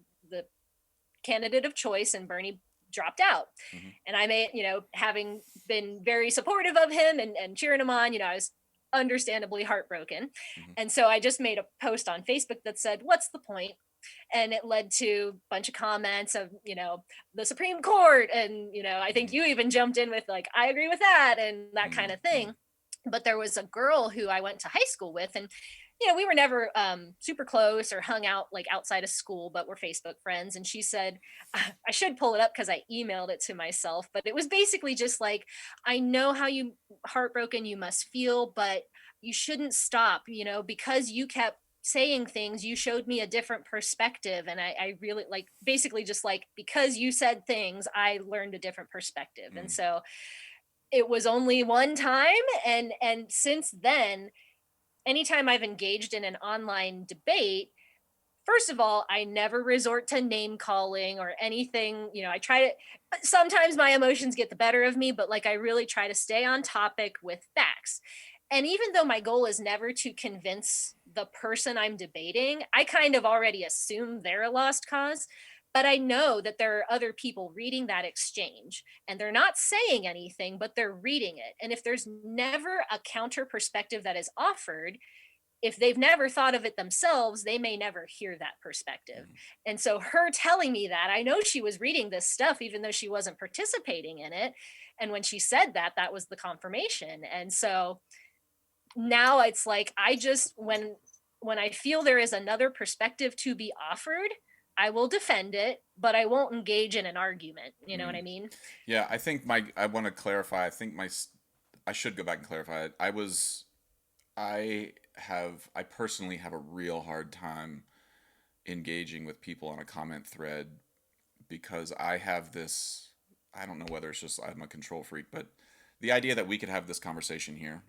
candidate of choice, and Bernie dropped out. Mm-hmm. And I made, you know, having been very supportive of him and cheering him on, you know, I was understandably heartbroken. Mm-hmm. And so I just made a post on Facebook that said, what's the point? And it led to a bunch of comments of, you know, the Supreme Court. And, you know, I think you even jumped in with like, I agree with that and that kind of thing. But there was a girl who I went to high school with, and, you know, we were never super close or hung out like outside of school, but we're Facebook friends. And she said, I should pull it up because I emailed it to myself, but it was basically just like, I know how heartbroken you must feel, but you shouldn't stop, you know, because you kept saying things, you showed me a different perspective. And I really like, basically just like, because you said things, I learned a different perspective. And so it was only one time. And since then, anytime I've engaged in an online debate, first of all, I never resort to name calling or anything. You know, I try to, sometimes my emotions get the better of me, but like, I really try to stay on topic with facts. And even though my goal is never to convince the person I'm debating, I kind of already assume they're a lost cause. But I know that there are other people reading that exchange, and they're not saying anything, but they're reading it. And if there's never a counter perspective that is offered, if they've never thought of it themselves, they may never hear that perspective. And so her telling me that, I know she was reading this stuff, even though she wasn't participating in it. And when she said that, that was the confirmation. And so now it's like, I just, when I feel there is another perspective to be offered, I will defend it, but I won't engage in an argument. You know what I mean? Yeah, I think I want to clarify. I think I should go back and clarify it. I personally have a real hard time engaging with people on a comment thread because I have this, I don't know whether it's just I'm a control freak, but the idea that we could have this conversation here,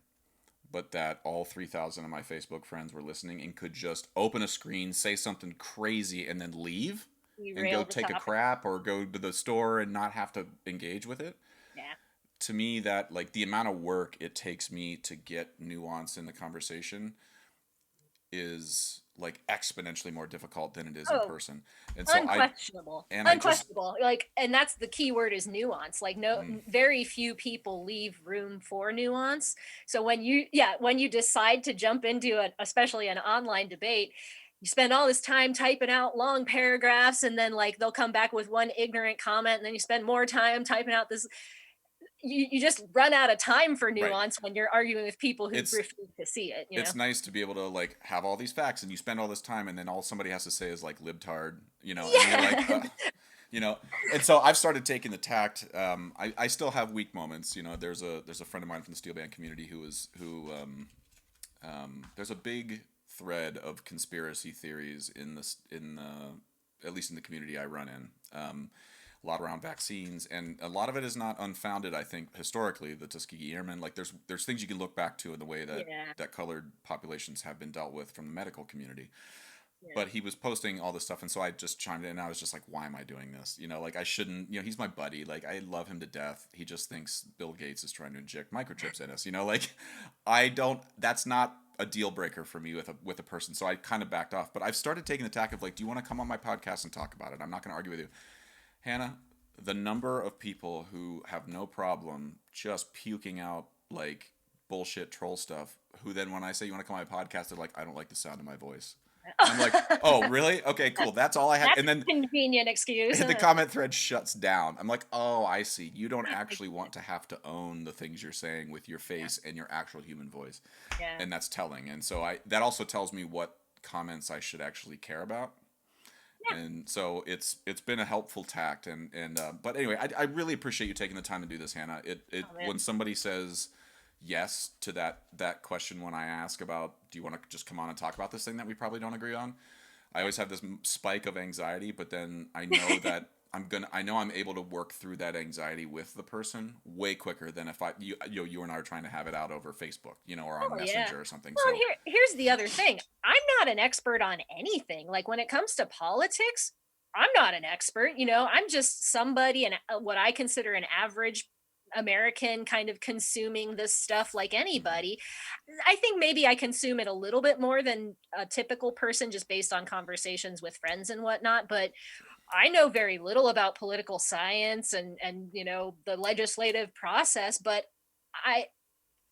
but that all 3,000 of my Facebook friends were listening and could just open a screen, say something crazy, and then leave and go take a crap or go to the store and not have to engage with it. Yeah. To me, that like the amount of work it takes me to get nuance in the conversation is like exponentially more difficult than it is in person. And so unquestionable. Like, and that's the key word, is nuance. Like, very few people leave room for nuance. So when you decide to jump into especially an online debate, you spend all this time typing out long paragraphs, and then like they'll come back with one ignorant comment, and then you spend more time typing out this. You just run out of time for nuance when you're arguing with people who refuse to see it. It's nice to be able to like have all these facts, and you spend all this time, and then all somebody has to say is like libtard, you know, and you're like, you know. And so I've started taking the tact. I still have weak moments. You know, there's a friend of mine from the steel band community who there's a big thread of conspiracy theories at least in the community I run in. A lot around vaccines, and a lot of it is not unfounded. I think historically, the Tuskegee Airmen, like there's things you can look back to in the way that colored populations have been dealt with from the medical community. Yeah. But he was posting all this stuff, and so I just chimed in, and I was just like, why am I doing this? You know, like I shouldn't, you know, he's my buddy. Like I love him to death. He just thinks Bill Gates is trying to inject microchips in us. You know, like that's not a deal breaker for me with a person. So I kind of backed off, but I've started taking the tack of like, do you want to come on my podcast and talk about it? I'm not going to argue with you. Hannah, the number of people who have no problem just puking out like bullshit troll stuff, who then when I say you want to come on my podcast, they're like, I don't like the sound of my voice. And I'm like, oh, really? Okay, cool. That's all I had. That's And then a convenient excuse. the comment thread shuts down. I'm like, oh, I see. You don't actually want to have to own the things you're saying with your face and your actual human voice. Yeah. And that's telling. And so that also tells me what comments I should actually care about. Yeah. And so it's been a helpful tact. But anyway, I really appreciate you taking the time to do this, Hannah. When somebody says yes to that question when I ask about, do you want to just come on and talk about this thing that we probably don't agree on? I always have this spike of anxiety, but then I know that I'm able to work through that anxiety with the person way quicker than if you and I are trying to have it out over Facebook, or on Messenger or something. Well, So here's the other thing. I'm not an expert on anything. Like when it comes to politics, I'm not an expert. I'm just somebody, and what I consider an average American, kind of consuming this stuff like anybody. I think maybe I consume it a little bit more than a typical person just based on conversations with friends and whatnot. But I know very little about political science and the legislative process. But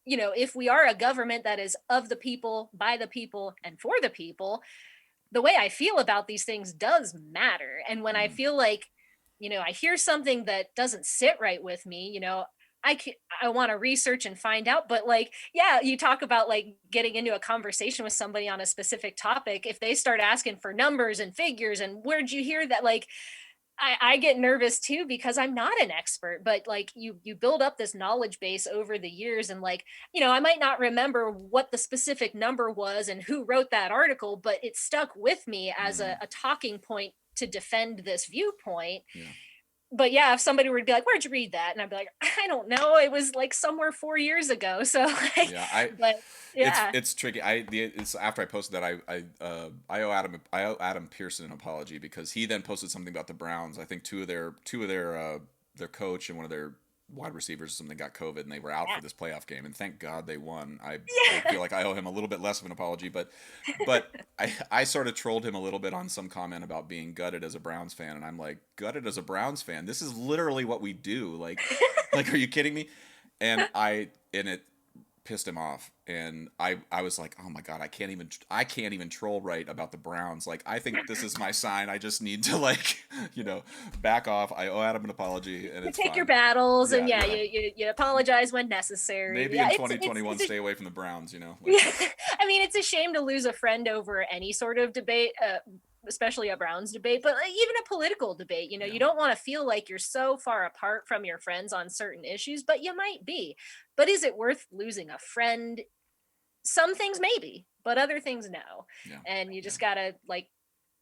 if we are a government that is of the people, by the people, and for the people, the way I feel about these things does matter. And when I feel like, I hear something that doesn't sit right with me, I want to research and find out. But you talk about getting into a conversation with somebody on a specific topic. If they start asking for numbers and figures and where'd you hear that, I get nervous too, because I'm not an expert, but you build up this knowledge base over the years. And I might not remember what the specific number was and who wrote that article, but it stuck with me as a talking point to defend this viewpoint. Yeah. But yeah, if somebody would be like, where'd you read that? And I'd be like, I don't know. It was somewhere 4 years ago. So it's tricky. It's after I posted that I owe Adam Pearson an apology, because he then posted something about the Browns. I think two of their coach and one of their wide receivers or something got COVID and they were out for this playoff game, and thank God they won. I feel like I owe him a little bit less of an apology, but I sort of trolled him a little bit on some comment about being gutted as a Browns fan, and I'm like, gutted as a Browns fan? This is literally what we do. Like are you kidding me? And it pissed him off, and I was like, oh my God, I can't even troll right about the Browns. I think this is my sign. I just need to back off. I owe Adam an apology, and it's take fine. Your battles, and you apologize when necessary. Maybe in 2021 stay away from the Browns. I mean, it's a shame to lose a friend over any sort of debate, especially a Browns debate, but even a political debate. You don't want to feel like you're so far apart from your friends on certain issues, but you might be. But is it worth losing a friend? Some things maybe, but other things no. Yeah. And you just gotta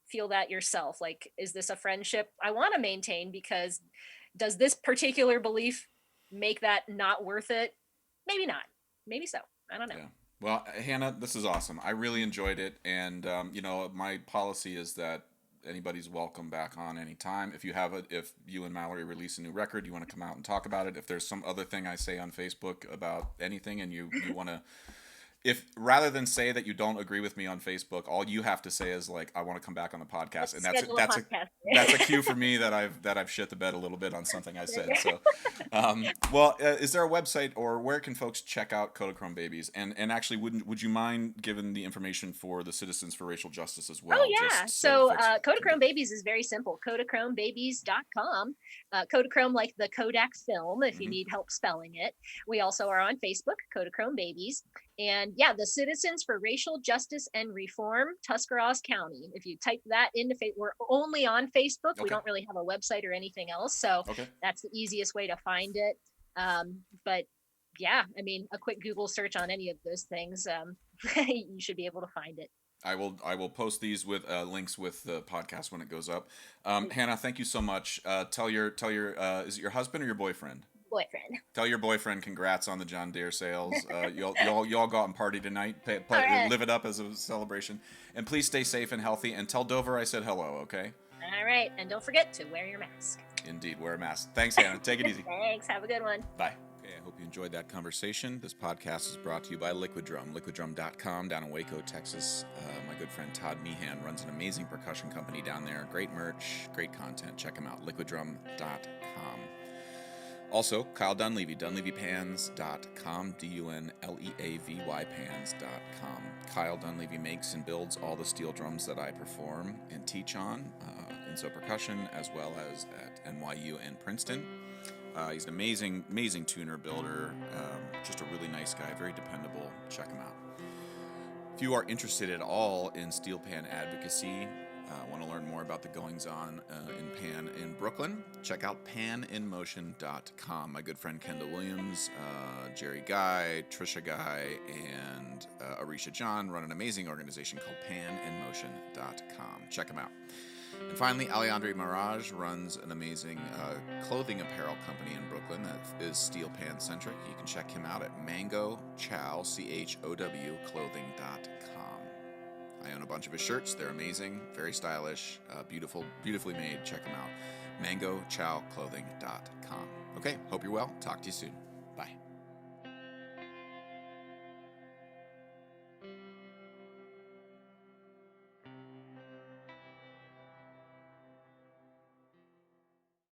feel that yourself. Is this a friendship I want to maintain? Because does this particular belief make that not worth it? Maybe not. Maybe so. I don't know. Yeah. Well, Hannah, this is awesome. I really enjoyed it, and my policy is that anybody's welcome back on anytime. If you and Mallory release a new record, you want to come out and talk about it. If there's some other thing I say on Facebook about anything, and you want to, if rather than say that you don't agree with me on Facebook, all you have to say is I want to come back on the podcast, and that's a cue for me that I've shit the bed a little bit on something I said. So, is there a website, or where can folks check out Kodachrome Babies? And actually, would you mind giving the information for the Citizens for Racial Justice as well? Oh yeah. So Kodachrome Babies is very simple. KodachromeBabies.com. Kodachrome, like the Kodak film, if you need help spelling it. We also are on Facebook, Kodachrome Babies. And yeah, the Citizens for Racial Justice and Reform, Tuscarawas County. If you type that into Facebook, we're only on Facebook. Okay. We don't really have a website or anything else. So that's the easiest way to find it. But yeah, I mean, a quick Google search on any of those things, you should be able to find it. I will post these with links with the podcast when it goes up. Hannah, thank you so much. Tell your is it your husband or your boyfriend? Boyfriend. Tell your boyfriend congrats on the John Deere sales. You all go out and party tonight. Live it up as a celebration. And please stay safe and healthy. And tell Dover I said hello, okay? All right. And don't forget to wear your mask. Indeed, wear a mask. Thanks, Hannah. Take it easy. Thanks. Have a good one. Bye. Okay, I hope you enjoyed that conversation. This podcast is brought to you by Liquid Drum, liquiddrum.com down in Waco, Texas. My good friend Todd Meehan runs an amazing percussion company down there. Great merch, great content. Check him out, liquiddrum.com. Also, Kyle Dunleavy, dunleavypans.com, DUNLEAVY pans.com. Kyle Dunleavy makes and builds all the steel drums that I perform and teach on in So Percussion, as well as at NYU and Princeton. He's an amazing tuner builder, just a really nice guy, very dependable. Check him out. If you are interested at all in steel pan advocacy, want to learn more about the goings-on in Pan in Brooklyn, check out paninmotion.com. My good friend Kendall Williams, Jerry Guy, Trisha Guy, and Arisha John run an amazing organization called paninmotion.com. Check them out. And finally, Alejandre Mirage runs an amazing clothing apparel company in Brooklyn that is steel pan centric. You can check him out at mangochow, CHOW, clothing.com. I own a bunch of his shirts. They're amazing, very stylish, beautifully made. Check them out. mangochowclothing.com. Okay, hope you're well. Talk to you soon. Bye.